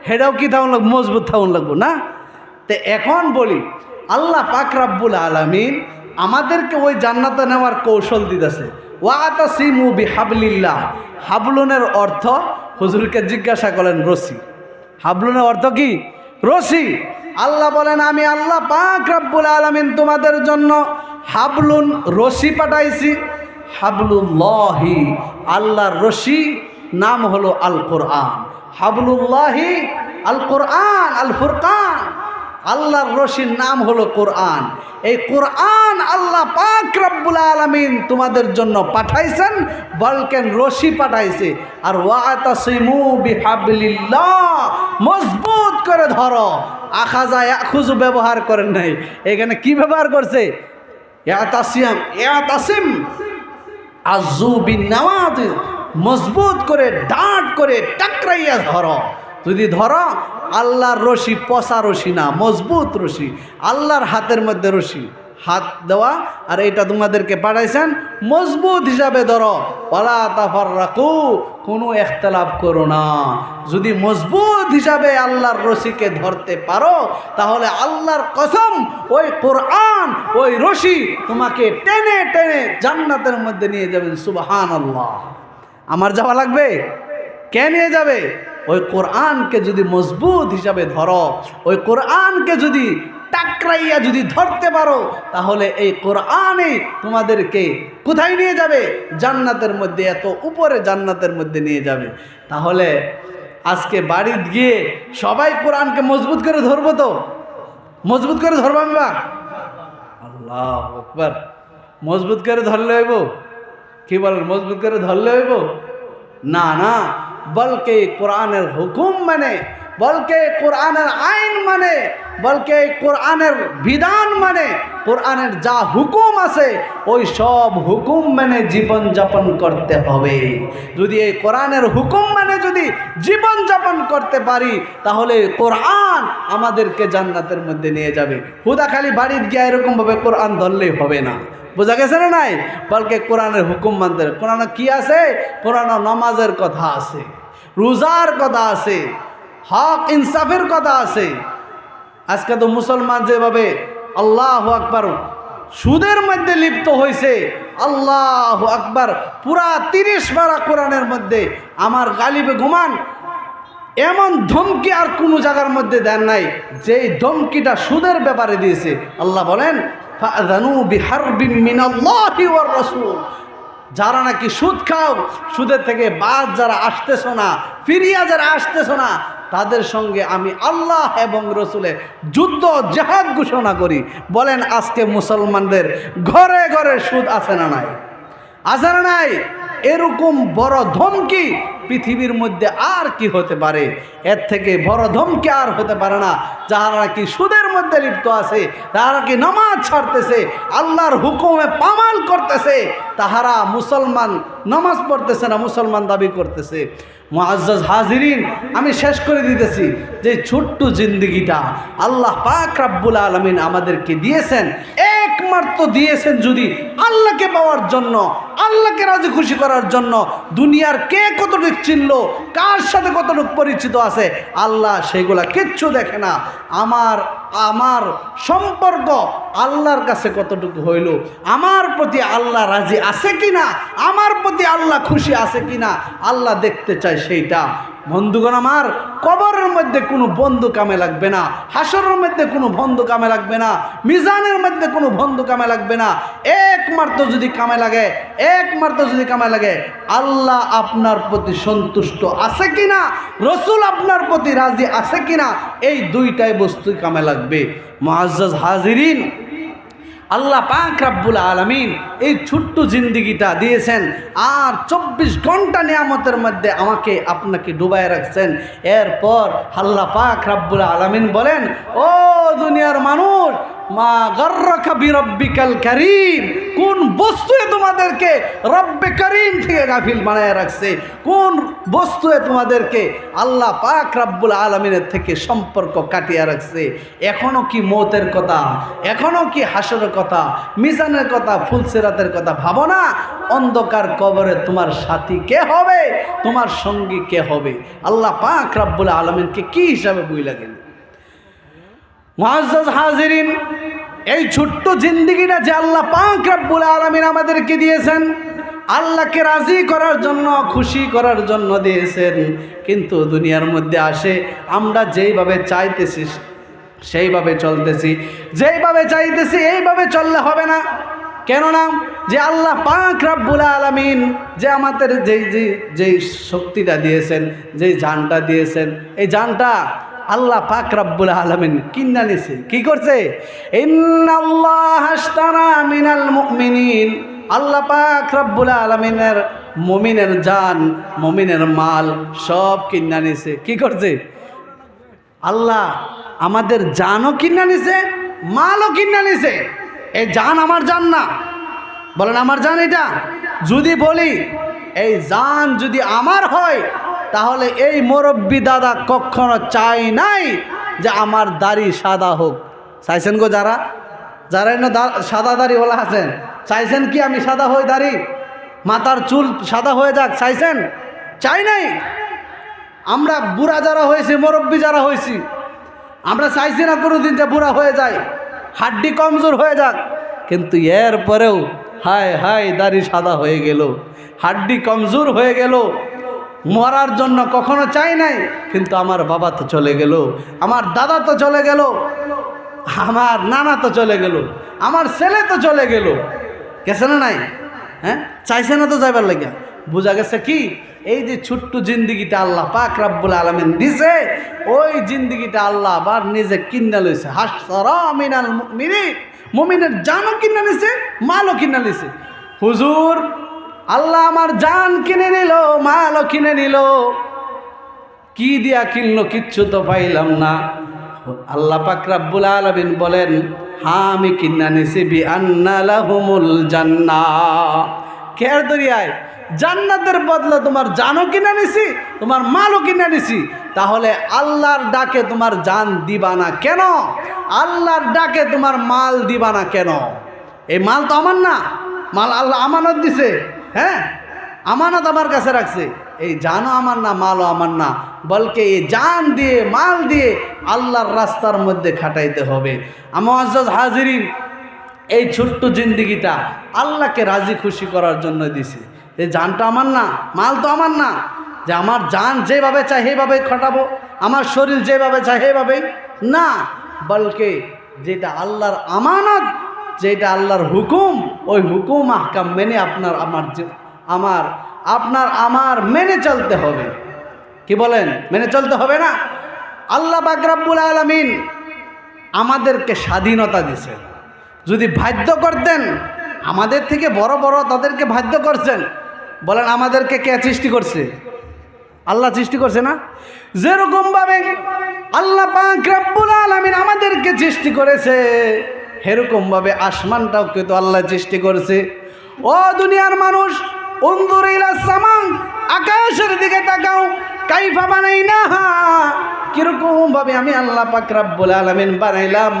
সেটাও কি থাকুন লাগবো? মজবুত থাকুন লাগবো না? তো এখন বলি, আল্লাহ পাক রাব্বুল আলামিন আমাদেরকে ওই জান্নাতে নেওয়ার কৌশল দিতেছে। ওয়াতাসিমু বিহাবলিল্লাহ। হাবলুনের অর্থ হুজুরকে জিজ্ঞাসা করেন রশি। হাবলুনের অর্থ কি? রশি। আল্লাহ বলেন, আমি আল্লাহ পাক রাব্বুল আলামিন তোমাদের জন্য হাবলুন রশি পাঠাইছি। হাবলুল্লাহি, আল্লাহর রশি নাম হলো আল কোরআন। হাবলুল্লাহি আল কোরআন, আল ফুরকান। আল্লাহর রশির নাম হলো কোরআন। এই কোরআন আল্লাহ পাক রব্বুল আলামিন তোমাদের জন্য পাঠাইছেন, বলকেন রশি পাঠাইছে। আর ওয়াতাসিমু বিহাবলিল্লাহ, মজবুত করে ধরো। আখাযা ইয়াখুযু ব্যবহার করেন নাই, এখানে কি ব্যবহার করছে? ইয়াতাসিম আযু বিন্নাওয়াতিস, মজবুত করে ডাঁট করে টাকরাইয়া ধরো। যদি ধরো, আল্লাহর রশি পচা রশি না, মজবুত রশি। আল্লাহর হাতের মধ্যে রশি, হাত দেওয়া, আর এটা তোমাদেরকে পাঠাইছেন মজবুত হিসাবে ধরো। ওয়ালা তাফাররাকু, কোনো ইখতিলাফ করো না। যদি মজবুত হিসাবে আল্লাহর রশিকে ধরতে পারো, তাহলে আল্লাহর কসম ওই কোরআন, ওই রশি তোমাকে টেনে টেনে জান্নাতের মধ্যে নিয়ে যাবেন। সুবহানাল্লাহ। আমার যাওয়া লাগবে? কে নিয়ে যাবে? ওই কোরআনকে যদি মজবুত হিসাবে ধরো, ওই কোরআনকে যদি টাকরাইয়া যদি ধরতে পারো, তাহলে এই কোরআনই তোমাদেরকে কোথায় নিয়ে যাবে? জান্নাতের মধ্যে, এত উপরে জান্নাতের মধ্যে নিয়ে যাবে। তাহলে আজকে বাড়ি গিয়ে সবাই কোরআনকে মজবুত করে ধরবো তো? মজবুত করে ধরবো আমি? বা আল্লাহু আকবার। মজবুত করে ধরলে হইব? কি বলেন? মজবুত করে ধরলে হইব? না না, বলকে কোরআনের হুকুম মানে, বলকে কোরআনের আইন মানে, বলকে কোরআনের বিধান মানে, কোরআনের যা হুকুম আছে ওই সব হুকুম মানে জীবন যাপন করতে হবে। যদি এই কোরআনের হুকুম মানে যদি জীবন যাপন করতে পারি, তাহলে কোরআন আমাদেরকে জান্নাতের মধ্যে নিয়ে যাবে। হুদা খালি বাড়ির গিয়ে এরকমভাবে কোরআন ধরলেই হবে না। বোঝা গেছে না? নাই, বলকে কোরআনের হুকুম মানতে। কোরআনে কি আছে? কোরআনে নামাজের কথা আছে, রোজার কথা আছে, হক ইনসাফের কথা আছে। আজকে তো মুসলমান যেভাবে আল্লাহু আকবার সুদের মধ্যে লিপ্ত হয়েছে, আল্লাহু আকবার, পুরা 30 পারা কোরআনের মধ্যে আমার গালিবে ঘুমান এমন ধমকি আর কোনো জায়গার মধ্যে দেন নাই যেই ধমকিটা সুদের ব্যাপারে দিয়েছে। আল্লাহ বলেন, ফাআযানু বিহারবিন মিনাল্লাহি ওয়ার রাসূল। যারা নাকি সুদ খাও, সুদের থেকে বাদ যারা আসতেছো না, ফিরিয়া যারা আসতেছো না, তাদের সঙ্গে আমি আল্লাহ এবং রসুলের যুদ্ধ জিহাদ ঘোষণা করি। বলেন, আজকে মুসলমানদের ঘরে ঘরে সুদ আছে না নাই? আছে না নাই? এরকম বড় ধমকি পৃথিবীর মধ্যে আর কি হতে পারে? এর থেকে বড় ধমকি আর হতে পারে না। যারা নাকি সুদের মধ্যে লিপ্ত আছে, তারা কি নামাজ ছাড়তেছে, আল্লাহর হুকুমে পামাল করতেছে, তাহারা মুসলমান নামাজ পড়তেছে না, মুসলমান দাবি করতেছে। মুআজ্জাজ হাজিরিন, আমি শেষ করে দিতেছি যে ছোট্ট জিন্দগিটা আল্লাহ পাক রাব্বুল আলামিন আমাদেরকে দিয়েছেন, একমাত্র দিয়েছেন যদি আল্লাহকে পাওয়ার জন্য, আল্লাহকে রাজি খুশি করার জন্য। দুনিয়ার কে কতটুকু চিনলো, কার সাথে কতটুকু পরিচিত আছে, আল্লাহ সেগুলা কিচ্ছু দেখে না। আমার সম্পর্ক আল্লাহর কাছে কতটুকু হইল, আমার প্রতি আল্লাহ রাজি আছে কিনা, আমার প্রতি আল্লাহ খুশি আছে কিনা আল্লাহ দেখতে চায় সেইটা। বন্ধুগণ আমার, কবরের মধ্যে কোনো বন্ধু কামে লাগবে না, হাসরের মধ্যে কোনো বন্ধু কামে লাগবে না, মিজানের মধ্যে কোনো বন্ধু কামে লাগবে না। একমাত্র যদি কামে লাগে, একমাত্র যদি কামে লাগে আল্লাহ আপনার প্রতি সন্তুষ্ট আছে কিনা, রসুল আপনার প্রতি রাজি আছে কিনা, এই দুইটাই বস্তুই কামে লাগবে। মুআজ্জাজ হাজিরিন, আল্লাহ পাক রব্বুল আলামিন এই ছোট্ট জিন্দেগিটা দিয়েছেন, আর 24 ঘন্টা নিয়ামতের মধ্যে আমাকে আপনাকে ডুবায় রাখছেন। এরপর আল্লাহ পাক রব্বুল আলামিন বলেন, ও দুনিয়ার মানুষ, মা গাররাকা বিরব্বিকাল কারীম, কোন বস্তুয়ে তোমাদেরকে রব্বে করিম থেকে গাফিল বানায় রাখছে, কোন বস্তুয়ে তোমাদেরকে আল্লাহ পাক রব্বুল আলামিনের থেকে সম্পর্ক কাটিয়ে রাখছে। এখনো কি মৌতের কথা, এখনো কি হাসরের কথা, মিজানের কথা, ফুলসিরাতের কথা ভাবো না? অন্ধকার কবরে তোমার সাথী কে হবে, তোমার সঙ্গী কে হবে? আল্লাহ পাক রব্বুল আলামিনকে কি হিসাবে বুঝলা গেল? মুআজ্জাজ হাজিরিন, এই ছোট্ট জিন্দেগিটা যে আল্লাহ পাক রব্বুল আলামিন আমাদেরকে দিয়েছেন, আল্লাহকে রাজি করার জন্য, খুশি করার জন্য দিয়েছেন। কিন্তু দুনিয়ার মধ্যে আসে আমরা যেইভাবে চাইতেছি সেইভাবে চলতেছি, যেইভাবে চাইতেছি এইভাবে চললে হবে না। কেননা যে আল্লাহ পাক রব্বুল আলামিন যে আমাদের যেই শক্তিটা দিয়েছেন, যেই জানটা দিয়েছেন, এই জানটা আল্লাহ পাক রব্বুল আলামিন কিনা নিছে। কি করছে? ইন্নাল্লাহা আশতারা মিনাল মুমিনিন, আল্লাহ পাক রব্বুল আলামিনের মুমিনের জান, মুমিনের মাল সব কিনা নিছে। কি করছে? আল্লাহ আমাদের জানও কিনা নিছে, মালও কিনা নিছে। এই জান আমার জান না, বলেন আমার জান এটা? যদি বলি এই জান যদি আমার হয়, তাহলে এই মুরব্বী দাদা কখনো চাই নাই যে আমার দাড়ি সাদা হোক। চাইছেন গো? যারা যারা সাদা দাড়িওয়ালা আছেন, চাইছেন কি আমি সাদা হই, দাড়ি মাথার চুল সাদা হয়ে যাক? চাইছেন? চাই নাই। আমরা বুড়া যারা হয়েছি, মুরব্বী যারা হয়েছি, আমরা চাইছি না কোনোদিন যে বুড়া হয়ে যায়, হাড্ডি কমজোর হয়ে যাক। কিন্তু এরপরেও হায় হায় দাড়ি সাদা হয়ে গেল, হাড্ডি কমজোর হয়ে গেল। মরার জন্য কখনো চাই নাই, কিন্তু আমার বাবা তো চলে গেল, আমার দাদা তো চলে গেল, আমার নানা তো চলে গেল, আমার ছেলে তো চলে গেল। গেছে না নাই? হ্যাঁ, চাইছে না তো যাইবার লাগিয়া। বোঝা গেছে কি? এই যে ছোট্ট জিন্দিগিটা আল্লাহ পাক রব্বুল আলামিন দিছে, ওই জিন্দিগিটা আল্লাহ আবার নিজে কিনা লইছে। হাসরা মিনাল মুমিনিন, মুমিনের জানও কিনা নিছে, মালও কিনা নিছে। হুজুর, আল্লাহ আমার জান কিনে নিল, মালও কিনে নিল, কি দিয়া কিনলো? কিচ্ছু তো পাইলাম না। আল্লাহ পাক রব্বুল আলামিন বলেন, হ্যাঁ আমি কিনা নিছি বিআন্না লাহুমুল জান্নাহ। কেয়ার দরিয়ায় জান্নাতের বদলে তোমার জানও কিনা নিছি, তোমার মালও কিনা নিছি। তাহলে আল্লাহর ডাকে তোমার জান দিবা না কেন? আল্লাহর ডাকে তোমার মাল দিবা না কেন? এই মাল তো আমার না, মাল আল্লাহ আমানত দিছে। হ্যাঁ, আমানত আমার কাছে রাখছে। এই জানও আমার না, মালও আমার না, বলকে এই জান দিয়ে, মাল দিয়ে আল্লাহর রাস্তার মধ্যে খাটাইতে হবে। মুআজ্জাজ হাজিরিন, এই ছোট্ট জিন্দেগিটা আল্লাহকে রাজি খুশি করার জন্য দিছে। এই জানটা আমার না, মাল তো আমার না, যে আমার জান যেভাবে চাই সেইভাবে খাটাবো, আমার শরীর যেভাবে চাই সেইভাবেই না, বলকে যেটা আল্লাহর আমানত, যেটা আল্লাহর হুকুম, ওই হুকুম আহকাম মেনে আমার মেনে চলতে হবে। কি বলেন? মেনে চলতে হবে না? আল্লাহ পাক রব্বুল আলামিন আমাদেরকে স্বাধীনতা দিয়েছে। যদি বাধ্য করতেন, আমাদের থেকে বড় বড় তাদেরকে বাধ্য করছেন। বলেন আমাদেরকে কে সৃষ্টি করছে? আল্লাহ সৃষ্টি করছে না? যেরকমভাবে আল্লাহ পাক রব্বুল আলামিন আমাদেরকে সৃষ্টি করেছে, সেরকমভাবে আসমানটাও কিন্তু আল্লাহ সৃষ্টি করেছে। ও দুনিয়ার মানুষ, উনজুর ইলাস সামা, আকাশের দিকে তাকাও, কাইফা বানাইনাহা, কিরকম ভাবে আমি আল্লাহ পাক রব্বুল আলামিন বানাইলাম।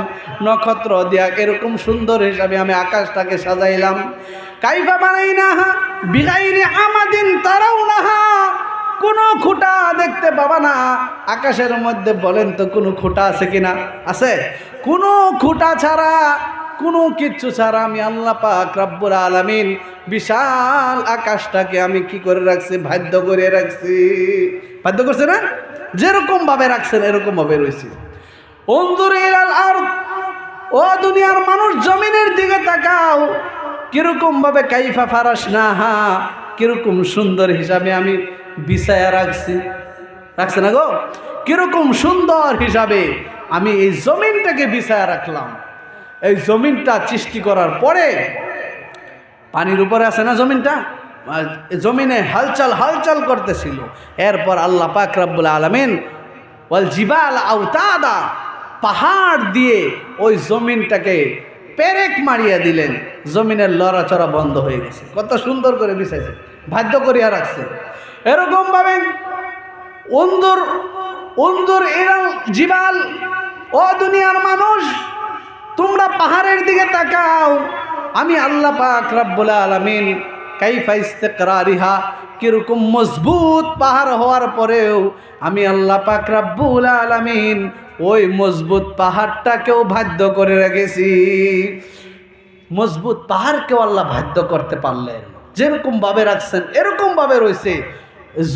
নক্ষত্র দিয়া এরকম সুন্দর হিসাবে আমি আকাশটাকে সাজাইলাম। কাইফা বানাইনাহা বিগাইরি আমাদিন তারাউনাহা, কোনো খুঁটা দেখতে পাবা না আকাশের মধ্যে। বলেন তো কোনো খুঁটা আছে কিনা? আছে? কোনো খুঁটা ছাড়া কোনো কিচ্ছু ছাড়া আমি আল্লাহ পাক রব্বুল আলামিন বিশাল আকাশটাকে আমি কি করে রাখছি, বাধ্য করে রাখছি। বাধ্য করছে না? যেরকম ভাবে রাখছেন এরকম ভাবে রয়েছে। উনজুর ইলাল আরদ, ও দুনিয়ার মানুষ জমিনের দিকে তাকাও, কিরকম ভাবে কাইফা ফারাশনাহা, কিরকম সুন্দর হিসাবে আমি বিছায়া রাখছি। রাখছে না গো? কিরকম সুন্দর হিসাবে আমি এই জমিনটাকে বিছায়া রাখলাম। এই জমিনটা সৃষ্টি করার পরে পানির উপরে আছে না জমিনটা, জমিনে হালচাল হালচাল করতেছিল। এরপর আল্লাহ পাক রব্বুল আলামিন ওয়াল জিবাল আওতাদা, পাহাড় দিয়ে ওই জমিনটাকে পেরেক মারিয়ে দিলেন। জমিনের লড়াচড়া বন্ধ হয়ে গেছে। কত সুন্দর করে বিছাইছে, বাধ্য করিয়া রাখছে। এরকম ভাবে উনজুর ইলাল জিবাল, ও দুনিয়ার মানুষ তোমরা পাহাড়ের দিকে তাকাও, আমি আল্লাহ পাক রব্বুল আলামিন কাইফা ইস্তিকরারিহা, কিরকম মজবুত পাহাড় হওয়ার পরেও আমি আল্লাহ পাক রব্বুল আলামিন ওই মজবুত পাহাড়টাকেও বাধ্য করে রেখেছি। মজবুত পাহাড়কেও আল্লাহ বাধ্য করতে পারলেন। যেরকম ভাবে রাখছেন এরকম ভাবে রয়েছে।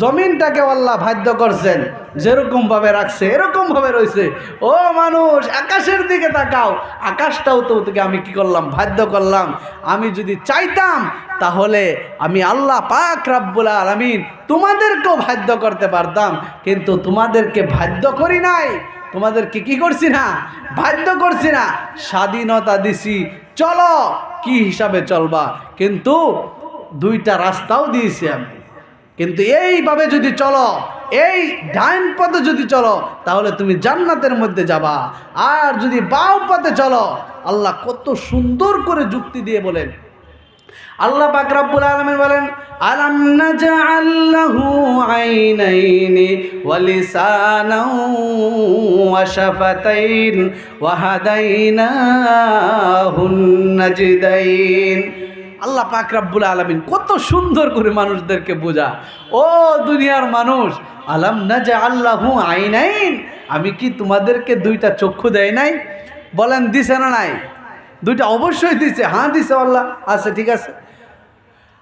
জমিনটাকে আল্লাহ বাধ্য করছেন, যেরকম ভাবে রাখছে এরকম ভাবে রয়েছে। ও মানুষ আকাশের দিকে তাকাও, আকাশটাও তো তোকে আমি কি করলাম, বাধ্য করলাম। আমি যদি চাইতাম তাহলে আমি আল্লাহ পাক রব্বুল আলামিন তোমাদেরকেও বাধ্য করতে পারতাম, কিন্তু তোমাদেরকে বাধ্য করি নাই। তোমাদেরকে কি করছি না, বাধ্য করছি না, স্বাধীনতা দিছি, চলো কি হিসাবে চলবা। কিন্তু দুইটা রাস্তাও দিয়েছি আমি, কিন্তু এইভাবে যদি চলো, এই ডাইন পথে যদি চলো তাহলে তুমি জান্নাতের মধ্যে যাবা, আর যদি বাম পথে চলো, আল্লাহ কত সুন্দর করে যুক্তি দিয়ে বলেন। আল্লাহ পাক রব্বুল আলামিন বলেন, আলাম নাজআল লাহু আইনাইনি ওয়া লিসানান ওয়া শাফাতাইন ওয়া হাদাইনাহুন নাজদাইন। আল্লাহ পাক রব্বুল আলামিন কত সুন্দর করে মানুষদেরকে বোঝা। ও দুনিয়ার মানুষ, আলাম নাজআল লাহু আইনাইন, আমি কি তোমাদেরকে দুইটা চক্ষু দেয় নাই? বলেন দিছে না নাই? দুইটা অবশ্যই দিছে। হ্যাঁ দিছে আল্লাহ। আচ্ছা ঠিক আছে।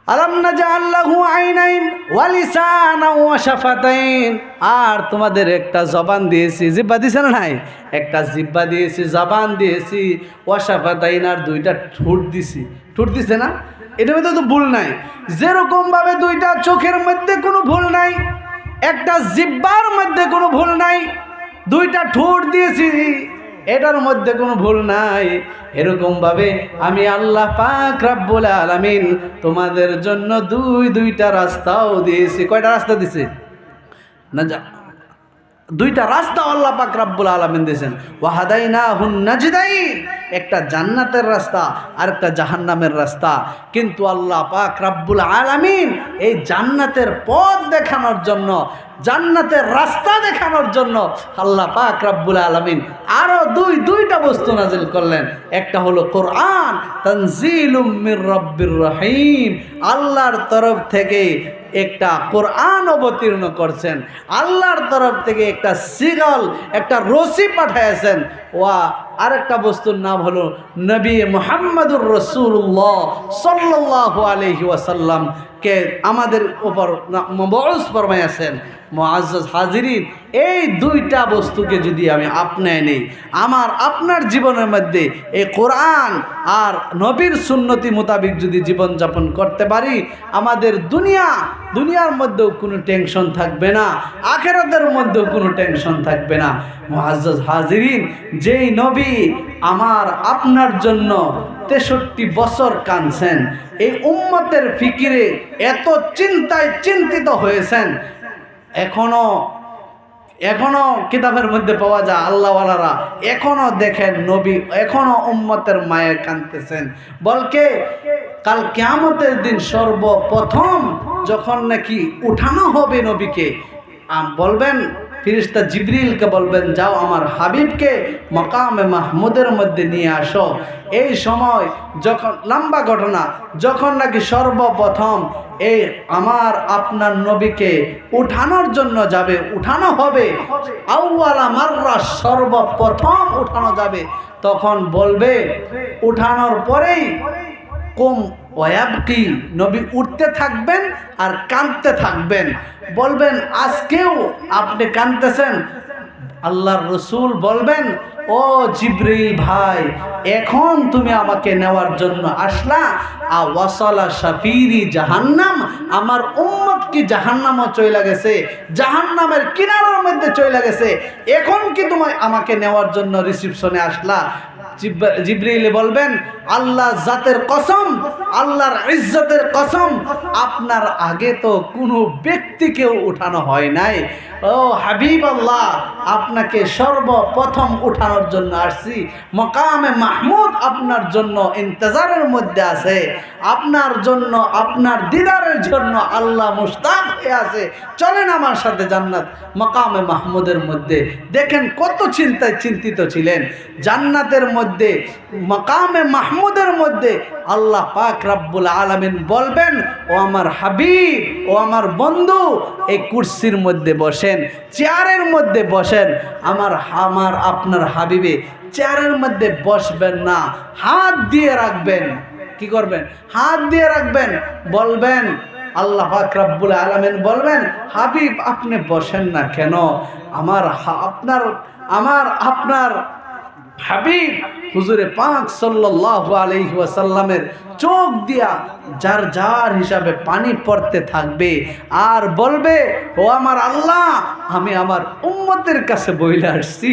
আলাম নাজআল লাহু আইনাইন ওয়া লিসানান ওয়া শাফাতাইন, আর তোমাদের একটা জবান দিয়েছি, জিহ্বা দিছে না নাই? একটা জিহ্বা দিয়েছি, জবান দিয়েছি, ওয়া শাফাতাইন, আর দুইটা ঠোঁট দিছি। ঠোঁট দিছে না? এটার মধ্যে তো ভুল নাই। যেরকম ভাবে দুইটা চোখের মধ্যে কোনো ভুল নাই, একটা জিহ্বার মধ্যে কোনো ভুল নাই, দুইটা ঠোঁট দিয়েছি এটার মধ্যে কোনো ভুল নাই, এরকম ভাবে আমি আল্লাহ পাক রব্বুল আলামিন তোমাদের জন্য দুইটা রাস্তাও দিয়েছি। কয়টা রাস্তা দিয়েছে? না, দুইটা রাস্তা আল্লাহ পাক রব্বুল আলামিন দিয়েছেন। ওয়া হাদাইনাহুন নাজদাইন, একটা জান্নাতের রাস্তা আর একটা জাহান্নামের রাস্তা। কিন্তু আল্লাহ পাক রব্বুল আলামিন এই জান্নাতের পথ দেখানোর জন্য, জান্নাতের রাস্তা দেখানোর জন্য আল্লাহ পাক রব্বুল আলামিন আরো দুইটা বস্তু নাজিল করলেন। একটা হলো কোরআন, তানজিলুম মির রাব্বির রহিম, আল্লাহর তরফ থেকে একটা কোরআন অবতীর্ণ করছেন, আল্লাহর তরফ থেকে একটা সিগল, একটা রশি পাঠিয়েছেন। ওয়া আরেকটা বস্তুর নাম হলো নবী মুহাম্মদুর রাসূলুল্লাহ সাল্লাল্লাহু আলাইহি ওয়াসাল্লাম কে আমাদের উপর মবউস ফরমাইয়াছেন। মুআজ্জাজ হাজিরিন, এই দুইটা বস্তুকে যদি আমি আপনায় নেই, আমার আপনার জীবনের মধ্যে এই কোরআন আর নবীর সুন্নতি মোতাবিক যদি জীবনযাপন করতে পারি, আমাদের দুনিয়ার মধ্যেও কোনো টেনশন থাকবে না, আখিরাতের মধ্যেও কোনো টেনশন থাকবে না। মুআজ্জাজ হাজিরিন, যেই নবী আমার আপনার জন্য 63 বছর কাঁদছেন, এই উম্মতের ফিকিরে এত চিন্তিত হয়েছেন, এখনো কিতাবের মধ্যে পাওয়া যায় আল্লাহওয়ালারা এখনো দেখেন নবী এখনো উম্মতের মায়ে কাঁদতেছেন। বলকে কাল কিয়ামতের দিন সর্বপ্রথম যখন নাকি উঠানো হবে নবীকে, বলবেন ফেরেশতা জিবরিলকে বলবেন, যাও আমার হাবিবকে মাকামে মাহমুদের মধ্যে নিয়ে আসো। এই সময় যখন লম্বা ঘটনা, যখন নাকি সর্বপ্রথম এই আমার আপনার নবীকে উঠানোর জন্য যাবে, উঠানো হবে, আউয়ালা মাররা, সর্বপ্রথম উঠানো যাবে, তখন বলবে উঠানোর পরেই কুম ওয়াবকি, নবী উঠতে থাকবেন আর কাঁদতে থাকবেন। বলবেন আজকেও আপনি কাঁদতেছেন। আল্লাহর রসুল বলবেন, ও জিবরিল ভাই, এখন তুমি আমাকে নেওয়ার জন্য আসলা? ওয়াসালা শাফিরি জাহান্নাম, আমার উম্মত কি জাহান্নামও চলে গেছে, জাহান্নামের কিনারার মধ্যে চলে গেছে, এখন কি তুমি আমাকে নেওয়ার জন্য রিসিপশনে আসলা? জিবরিল বলবেন, আল্লাহ জাতের কসম, আল্লাহর ইজ্জতের কসম, আপনার আগে তো কোনো ব্যক্তিকেও উঠানো হয় নাই। ও হাবিব আল্লাহ, আপনাকে সর্বপ্রথম উঠানোর জন্য আসছি। মাকামে মাহমুদ আপনার জন্য ইন্তজারের মধ্যে আছে, আপনার জন্য, আপনার দিদারের জন্য আল্লাহ মুশতাক হয়ে আছে। চলেন আমার সাথে জান্নাত মাকামে মাহমুদের মধ্যে। দেখেন কত চিন্তায় চিন্তিত ছিলেন। জান্নাতের মধ্যে মাকামে মাহমুদের মধ্যে আল্লাহ পাক রব্বুল আলামিন বলবেন, ও আমার হাবিব, ও আমার বন্ধু, এই কুরসির মধ্যে বসেন, চেয়ারের মধ্যে বসেন। আমার আপনার হাবিবে চেয়ারের মধ্যে বসবেন না, হাত দিয়ে রাখবেন। কি করবেন? হাত দিয়ে রাখবেন। বলবেন, আল্লাহ পাক রব্বুল আলামিন বলবেন, হাবিব আপনি বসেন না কেন? আপনার হাবিব হুজুরে পাক সাল্লাল্লাহু আলাইহি ওয়াসাল্লামের চোখ দিয়া যার যার হিসাবে পানি পড়তে থাকবে আর বলবে, ও আমার আল্লাহ, আমি আমার উম্মতের কাছে বইলে আসছি,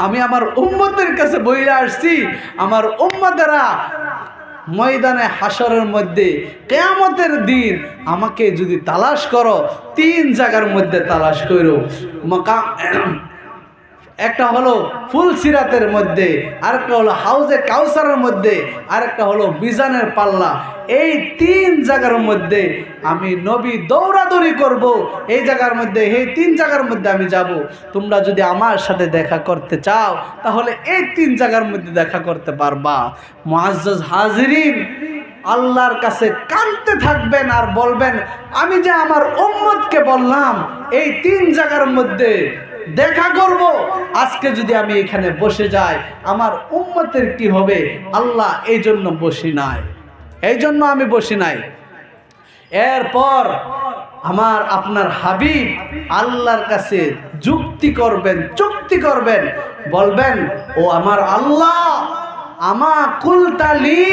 আমি আমার উম্মতের কাছে বইলে আসছি। আমার উম্মতেরা ময়দানে হাসরের মধ্যে কিয়ামতের দিন আমাকে যদি তালাশ করো, 3 জায়গার মধ্যে তালাশ করো। একটা হলো ফুলসিরাতের মধ্যে, আরেকটা হলো হাউজে কাউসারের মধ্যে, আরেকটা হলো মিজানের পাল্লা। এই 3 জায়গার মধ্যে আমি নবী দৌড়াদৌড়ি করব। এই জায়গার মধ্যে, এই 3 জায়গার মধ্যে আমি যাব। তোমরা যদি আমার সাথে দেখা করতে চাও তাহলে এই 3 জায়গার মধ্যে দেখা করতে পারবা। মুআজ্জাজ হাজিরিন, আল্লাহর কাছে কাঁদতে থাকবেন আর বলবেন, আমি যে আমার উম্মতকে বললাম এই 3 জায়গার মধ্যে দেখা করব, আজকে যদি আমি এখানে বসে যাই আমার উম্মতের কি হবে? আল্লাহ এই জন্য বসি নাই, এই জন্য আমি বসি নাই। এরপর আমার আপনার হাবিব আল্লাহর কাছে যুক্তি করবেন, চুক্তি করবেন, বলবেন, ও আমার আল্লাহ, আমা কুলতালি,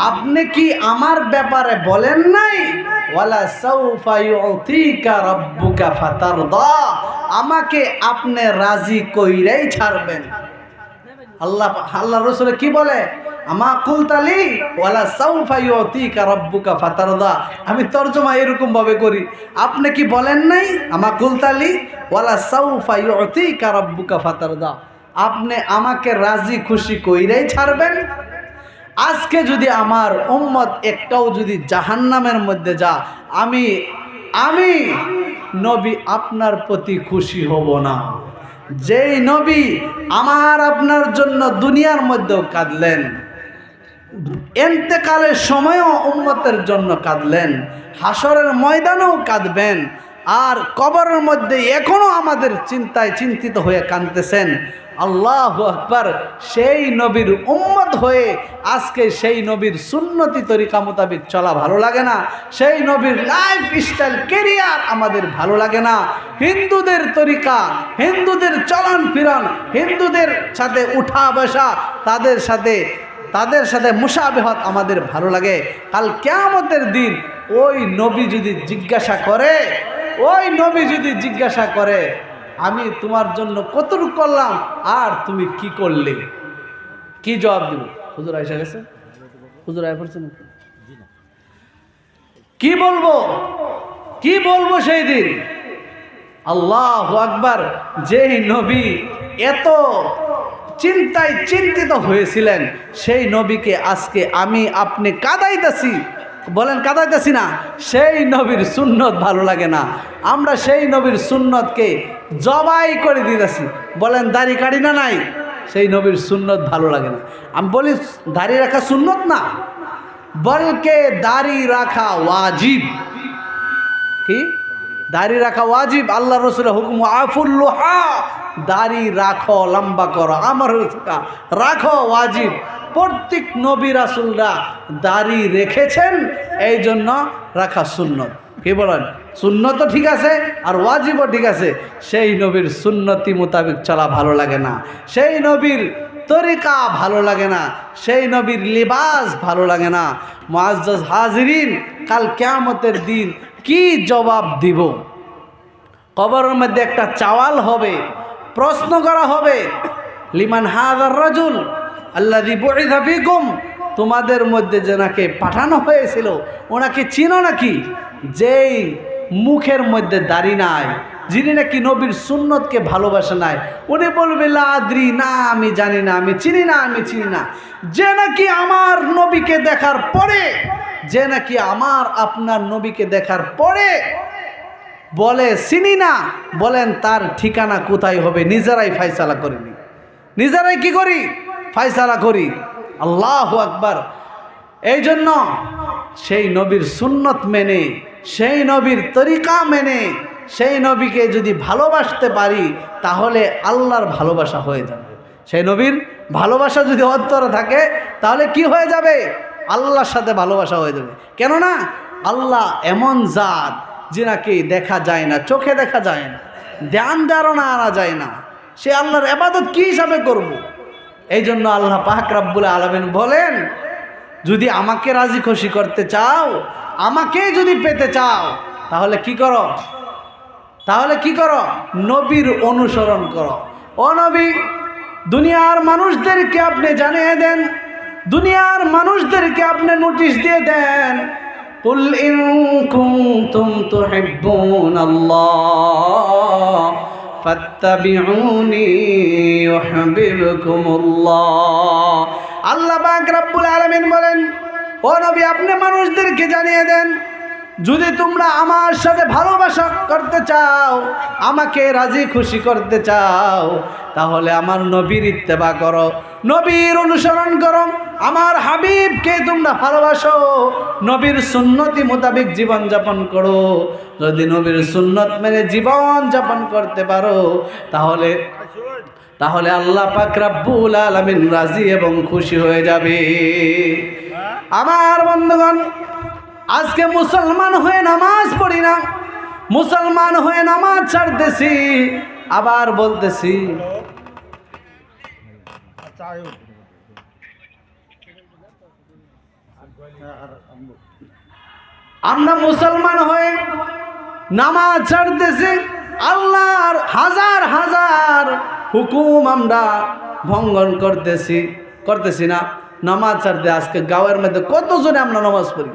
আপনি কি আমার ব্যাপারে বলেন নাই? ওয়ালা সাউফা ইউতিকা রাব্বুকা ফাতারদা, আমাকে আপনি রাজি কইরাই ছাড়বেন। আল্লাহ রাসূল কি বলে? আমা কুলতালি ওয়ালা সাউফা ইউতিকা রাব্বুকা ফাতারদা। আমি তরজমা এরকম ভাবে করি, আপনি কি বলেন নাই আমা কুলতালি ওয়ালা সাউফা ইউতিকা রাব্বুকা ফাতারদা, আপনি আমাকে রাজি খুশি কইরাই ছাড়বেন। আজকে যদি আমার উম্মত একটাও যদি জাহান্নামের মধ্যে যা, আমি নবী আপনার প্রতি খুশি হব না। যেই নবী আমার আপনার জন্য দুনিয়ার মধ্যেও কাঁদলেন, ইন্তেকালের সময়ও উম্মতের জন্য কাঁদলেন, হাসরের ময়দানেও কাঁদবেন, আর কবরের মধ্যে এখনো আমাদের চিন্তায় চিন্তিত হয়ে কাঁদতেছেন। আল্লাহু আকবার। সেই নবীর উম্মত হয়ে আজকে সেই নবীর সুন্নতি তরিকা মোতাবেক চলা ভালো লাগে না, সেই নবীর লাইফ স্টাইল ক্যারিয়ার আমাদের ভালো লাগে না। হিন্দুদের তরিকা, হিন্দুদের চলন ফিরন, হিন্দুদের সাথে উঠা বসা, তাদের সাথে মুশাবিহত আমাদের ভালো লাগে। কাল কিয়ামতের দিন ওই নবী যদি জিজ্ঞাসা করে, আমি তোমার জন্য কতটুকু করলাম আর তুমি কি করলে, কি জবাব দিব? হুজুর আয়েশা গেছে, হুজুর আয় পড়ছেন, কি বলবো সেই দিন? আল্লাহু আকবার। যেই নবী এত চিন্তায় চিন্তিত হয়েছিলেন, সেই নবীকে আজকে আমি আপনি কাঁদাইতেছি। বলেন কাঁদাইতেছি না, সেই নবীর সুন্নত ভালো লাগে না, আমরা সেই নবীর সুন্নতকে জবাই করে দিতেছি। বলেন দাড়ি কাটি না নাই, সেই নবীর সুন্নত ভালো লাগে না। আমি বলি দাড়ি রাখা সুন্নত না, বলকে দাড়ি রাখা ওয়াজিব। কি দাড়ি রাখা ওয়াজিব, আল্লাহ রসুলের হুকুম আফুল্লুহা, দাড়ি রাখো, লম্বা করো, আমার রাখো ওয়াজিব। প্রত্যেক নবী রাসূলরা দাড়ি রেখেছেন, এই জন্য রাখা সুন্নত। কি বলেন, সুন্নত ঠিক আছে আর ওয়াজিবও ঠিক আছে। সেই নবীর সুন্নতি মোতাবেক চলা ভালো লাগে না, সেই নবীর তরিকা ভালো লাগে না, সেই নবীর লিবাস ভালো লাগে না। মুআজ্জাজ হাজিরিন, কাল কিয়ামতের দিন কি জবাব দিব? কবরের মধ্যে একটা চাওয়াল হবে, প্রশ্ন করা হবে, লিমান হাযার রাজুল আল্লাযী বুইযা ফীকুম, তোমাদের মধ্যে যে নাকি পাঠানো হয়েছিল ওনাকে চিনো নাকি? যেই মুখের মধ্যে দাড়ি নাই, যিনি নাকি নবীর সুন্নতকে ভালোবাসে নাই, উনি বলবে লা আদ্রি, না আমি জানি না, আমি চিনি না, আমি চিনি না। যে নাকি আমার নবীকে দেখার পরে, যে নাকি আমার আপনার নবীকে দেখার পরে বলে চিনি না, বলেন তার ঠিকানা কোথায় হবে? নিজেরাই ফায়সালা করিনি, নিজেরাই কি করি? ফায়সালা করি। আল্লাহু আকবার। এই জন্য সেই নবীর সুন্নত মেনে, সেই নবীর তরিকা মেনে, সেই নবীকে যদি ভালোবাসতে পারি তাহলে আল্লাহর ভালোবাসা হয়ে যাবে। সেই নবীর ভালোবাসা যদি অন্তরে থাকে তাহলে কি হয়ে যাবে? আল্লাহর সাথে ভালোবাসা হয়ে যাবে। কেননা আল্লাহ এমন জাত যে নাকি দেখা যায় না, চোখে দেখা যায় না, ধ্যান ধারণা আনা যায় না, সে আল্লাহর ইবাদত কি হিসাবে করব? এই জন্য আল্লাহ পাক রব্বুল আলামিন বলেন, যদি আমাকে রাজি খুশি করতে চাও, আমাকে যদি পেতে চাও, তাহলে কি করো? তাহলে কি করো? নবীর অনুসরণ করো। ও নবী, দুনিয়ার মানুষদেরকে আপনি জানিয়ে দেন, দুনিয়ার মানুষদেরকে আপনি নোটিশ দিয়ে দেন, কুল ইন কুনতুম তুহিব্বুনাল্লাহ ফাত্তাবিউনি ইউহিব্বুকুমুল্লাহ। আল্লাহ পাক রব্বুল আলামিন বলেন, ও নবী আপনি মানুষদেরকে জানিয়ে দেন, যদি তোমরা আমার সাথে ভালোবাসা করতে চাও, আমাকে রাজি খুশি করতে চাও, তাহলে আমার নবীর ইত্তেবা করো, নবীর অনুসরণ করো, আমার হাবিবকে তোমরা ভালোবাসো, নবীর সুন্নতি মোতাবেক জীবন যাপন করো। যদি নবীর সুন্নত মেনে জীবন যাপন করতে পারো তাহলে তাহলে আল্লাহ পাক রব্বুল আলামিন রাজি এবং খুশি হয়ে যাবে। আমার বন্ধুগণ, আজকে মুসলমান হয়ে নামাজ পড়ি না, মুসলমান হয়ে নামাজ ছাড়তেছি, আবার বলতেছি আমরা মুসলমান হয়ে নামাজ ছাড়তেছি, আল্লাহর হাজার হাজার হুকুম আমরা ভঙ্গন করতেছি না, নামাজ ছাড়তে। আজকে গাঁয়ের মধ্যে কতজনে আমরা নামাজ পড়ি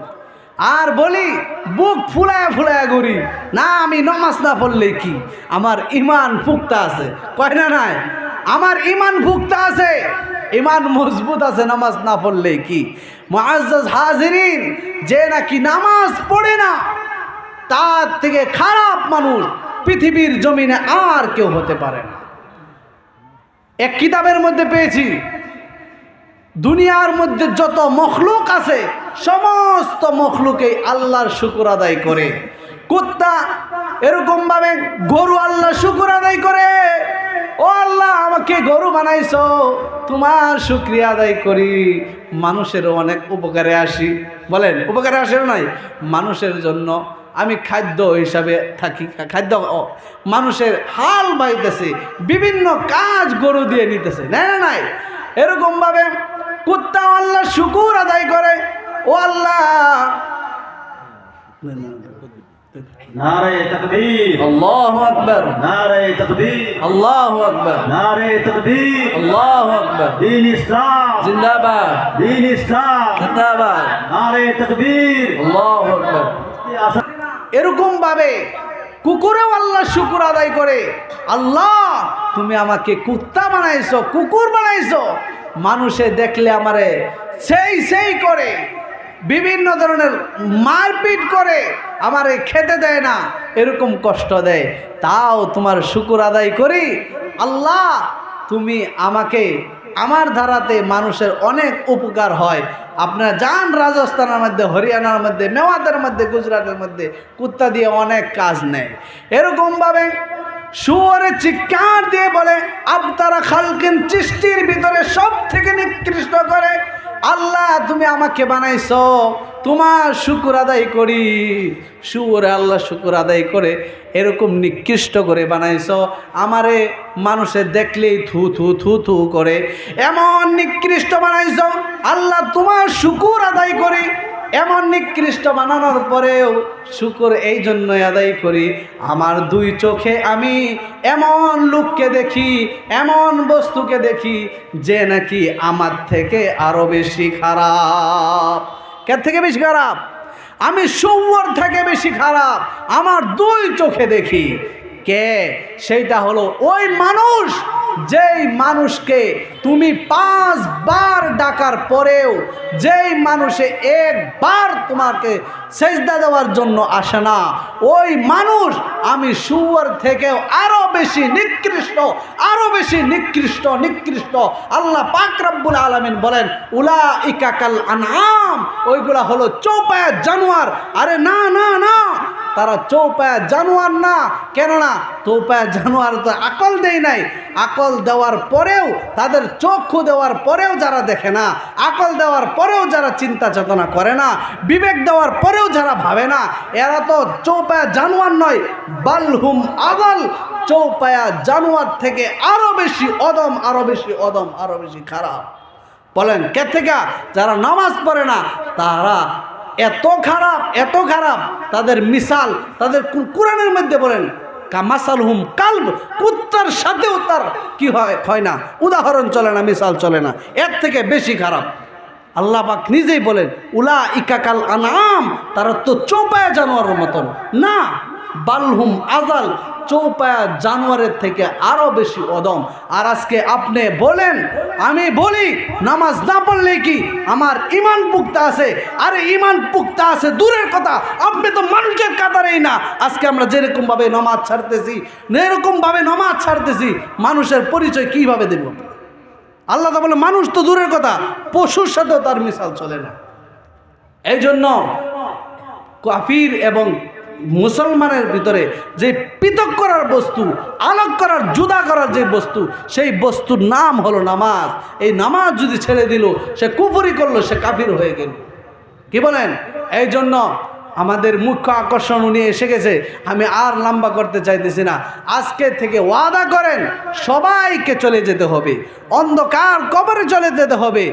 আর বলি বুক ফুলায় ফুলায় ঘুরি, না আমি নামাজ না পড়লে কি, আমার ইমান পুক্তা আছে। কয় না নাই, আমার ইমান পুক্তা আছে, ইমান মজবুত আছে, নামাজ না পড়লে কি। মুআজ্জাজ হাজিরিন, যে নাকি নামাজ পড়ে না তার থেকে খারাপ মানুষ পৃথিবীর জমিনে আর কেউ হতে পারে না। এক কিতাবের মধ্যে পেয়েছি, দুনিয়ার মধ্যে যত মখলুক আছে সমস্ত মখলুকেই আল্লাহর শুকর আদায় করে। কুত্তা এরকম ভাবে গরু আল্লাহর শুকর আদায় করে, ও আল্লাহ আমাকে গরু বানাইছো, তোমার শুকরিয়া আদায় করি। মানুষের অনেক উপকারে আসি, বলেন উপকারে আসে নাই? মানুষের জন্য আমি খাদ্য হিসাবে থাকি, খাদ্য মানুষের হাল বাইতেছে, বিভিন্ন কাজ গরু দিয়ে নিতেছে, না না নাই। এরকম ভাবে কুত্তা আল্লাহ শুকুর আদায় করে, ও আল্লাহ নারে তাকবীর, আল্লাহু আকবার, নারে তাকবীর, আল্লাহু আকবার, নারে তাকবীর, আল্লাহু আকবার, দ্বীন ইসলাম জিন্দাবাদ, দ্বীন ইসলাম জিন্দাবাদ, নারে তাকবীর, আল্লাহু আকবার। এরকম ভাবে কুকুরেও আল্লাহ শুকুর আদায় করে, আল্লাহ তুমি আমাকে কুত্তা বানাইছো, কুকুর বানাইছো, মানুষে দেখলে আমারে সেই করে, বিভিন্ন ধরনের মারপিট করে আমারে খেতে দেয় না, এরকম কষ্ট দেয়, তাও তোমার শুকর আদায় করি। আল্লাহ, তুমি আমাকে, আমার ধারাতে মানুষের অনেক উপকার হয়। আপনারা যান রাজস্থানের মধ্যে, হরিয়ানার মধ্যে, মেওয়াতের মধ্যে, গুজরাটের মধ্যে কুত্তা দিয়ে অনেক কাজ নেয়। এরকমভাবে শুয়োরের চিৎকার দিয়ে বলে আবতারা খালকিন, সৃষ্টির ভিতরে সব থেকে নিকৃষ্ট করে আল্লাহ তুমি আমাকে বানাইছো, তোমার শুকর আদায় করি। শুয়োরে আল্লাহ শুকর আদায় করে এরকম নিকৃষ্ট করে বানাইছো, আমারে মানুষে দেখলেই থু থু থু থু করে, এমন নিকৃষ্ট বানাইছো আল্লাহ, তোমার শুকর আদায় করি। এমন নিকৃষ্ট বানানোর পরেও শুকর এই জন্যই আদায় করি, আমার দুই চোখে আমি এমন লোককে দেখি, এমন বস্তুকে দেখি যে নাকি আমার থেকে আরো বেশি খারাপ। কে থেকে বেশি খারাপ? আমি শুয়োর থেকে বেশি খারাপ, আমার দুই চোখে দেখি। কে? সেইটা হলো ওই মানুষ, যেই মানুষকে তুমি 5 বার ডাকার পরেও যেই মানুষে একবার তোমাকে সেজদা দেওয়ার জন্য আসে না, ওই মানুষ আমি শুয়োর থেকেও আরো বেশি নিকৃষ্ট, আরো বেশি নিকৃষ্ট। আল্লাহ পাক রব্বুল আলামিন বলেন উলাইকা কাল আনআম, ওইগুলা হলো চৌপায়া জানোয়ার। আরে না না না, তারা চৌপায়া জানোয়ার না। কেননা চৌপায়া জানোয়ার তো আকল দেয় নাই, আকল দেওয়ার পরেও, তাদের চক্ষু দেওয়ার পরেও যারা দেখে না, আকল দেওয়ার পরেও যারা চিন্তা চেতনা করে না, বিবেক দেওয়ার পরেও যারা ভাবে না, এরা তো চৌপায়া জানোয়ার নয়, বালহুম আদাল, চৌপায়া জানোয়ার থেকে আরো বেশি অদম, আরো বেশি অদম, আরো বেশি খারাপ। বলেন কে থেকে? যারা নামাজ পড়ে না তারা এত খারাপ, এত খারাপ। তাদের মিসাল, তাদের কোরআনের মধ্যে বলেন কামাসালহুম কালব, কুত্তার সাথেও তার কি হয় না, উদাহরণ চলে না, মিসাল চলে না, এর থেকে বেশি খারাপ। আল্লাহ পাক নিজেই বলেন উলাইকা কাল আনআম, তারা তো চৌপায়া জানোয়ারের মতন না, বালহুম আজাল, চৌপায়া জানোয়ারের থেকে আরো বেশি অদম। আর আজকে আপনি বলেন, আমি বলি নামাজ না পড়লে কি আমার ইমান পুক্তা আছে? আরে ইমান পুক্তা আছে দূরের কথা, আপনি তো মানুষের কাতারেই না। আজকে আমরা যেরকম ভাবে নামাজ ছাড়তেছি, এরকম ভাবে নামাজ ছাড়তেছি, মানুষের পরিচয় কিভাবে দেব? আল্লাহ তা বলে মানুষ তো দূরের কথা, পশুর সাথেও তার মিসাল চলে না। এই জন্য কাফির এবং মুসলমানের ভিতরে যে পৃথক করার বস্তু, আলোক করার, জুদা করার যে বস্তু, সেই বস্তুর নাম হলো নামাজ। এই নামাজ যদি ছেড়ে দিল, সে কুফরি করলো, সে কাফির হয়ে গেল। কি বলেন? এই জন্য আমাদের মুখ্য আকর্ষণ উনি এসে গেছে, আমি আর লম্বা করতে চাইতেছি না। আজকে থেকে ওয়াদা করেন সবাইকে চলে যেতে হবে, অন্ধকার কবরে চলে যেতে হবে।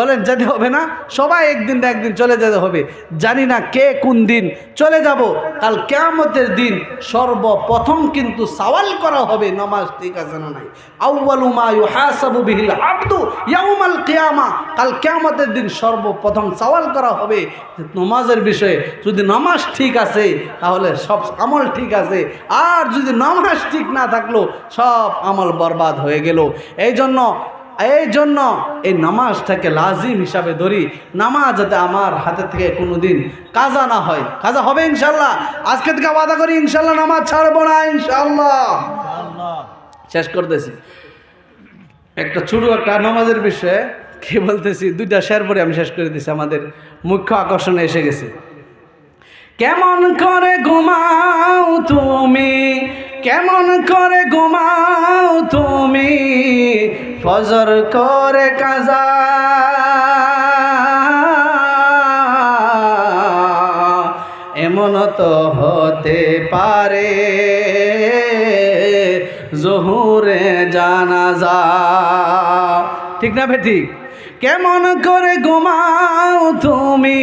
বলেন যেতে হবে না? সবাই একদিন না একদিন চলে যেতে হবে। জানি না কে কোন দিন চলে যাব। কাল কিয়ামতের দিন সর্বপ্রথম কিন্তু সওয়াল করা হবে নামাজ ঠিক আছে না নাই। আউয়ালু মা ইউহাসাবু বিহিল আবদু ইয়াউমাল কিয়ামা, কাল কিয়ামতের দিন সর্বপ্রথম সওয়াল করা হবে নামাজের বিষয়ে। যদি নামাজ ঠিক আছে তাহলে সব আমল ঠিক আছে, আর যদি নামাজ ঠিক না থাকলো সব আমল বরবাদ হয়ে গেল। এই জন্য এই নামাজটাকে লাজিম হিসাবে ধরি। নামাজ যাতে আমার হাতে থেকে কোনো দিন কাজা না হয়। কাজা হবে ইনশাল্লাহ, আজকে থেকে ওয়াদা করি ইনশাল্লাহ নামাজ ছাড়বো না ইনশাল্লাহ। শেষ করতেছি একটা ছোটো একটা নামাজের বিষয়ে কি বলতেছি, 2টা শের পরে আমি শেষ করে দিছি। আমাদের মুখ্য আকর্ষণে এসে গেছে। কেমন করে ঘুমাও তুমি, কেমন করে ঘুমাও তুমি, ফজর করে কাজা, এমন তো হতে পারে জোহরে জানাজা। ঠিক না বেঠিক? কেমন করে ঘুমাও তুমি,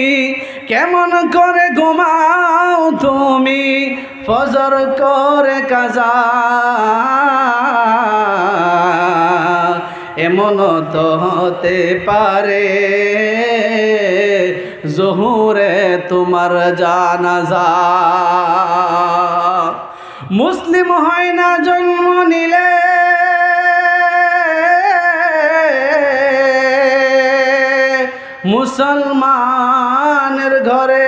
কেমন করে ঘুমাও তুমি, ফজর করে কাজা, এমন তো হতে পারে জোহরে তোমার জানাজা। মুসলিম হয় না জন্ম নিলে, মুসলমান মুসলমানের ঘরে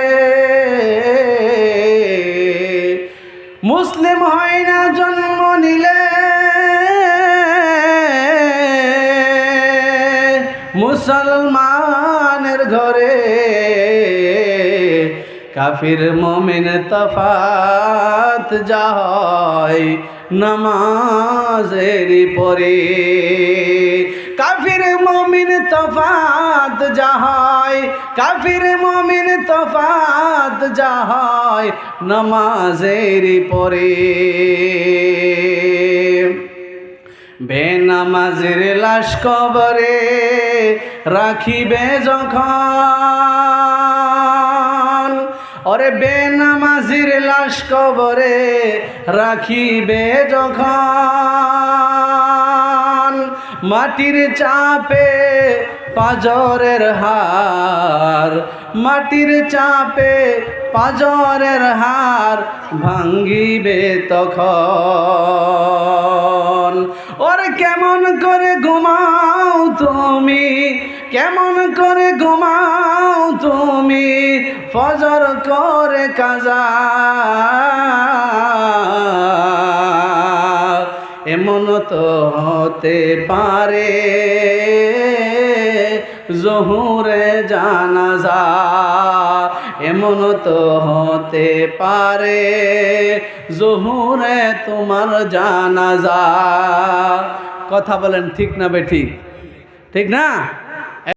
মুসলিম হয় না জন্ম নিলে, মুসলমানের ঘরে কাফির মুমিন তফাত যা হয় নামাজের পরে। কাফির মুমিন তফাত যা হয়, কাফির মুমিন তফাত যা হয় নামাজের পরে। বেনামাজের লাশ কবরে রাখিবে যখন, ওরে বেনামাজির লাশ কবরে রাখিবে যখন, মাটির চাপে পাজরের হার, মাটির চাপে পাজরের হার ভাঙ্গিবে তখন। ওরে কেমন করে ঘুমাও তুমি, কেমন করে ঘুমাও তুমি, ফজর করে কাজা। এমন তো হতে পারে জোহরে জানাজা, এমন তো হতে পারে জোহরে তোমার জানাজা। কথা বলেন ঠিক না বেঠিক? ঠিক না?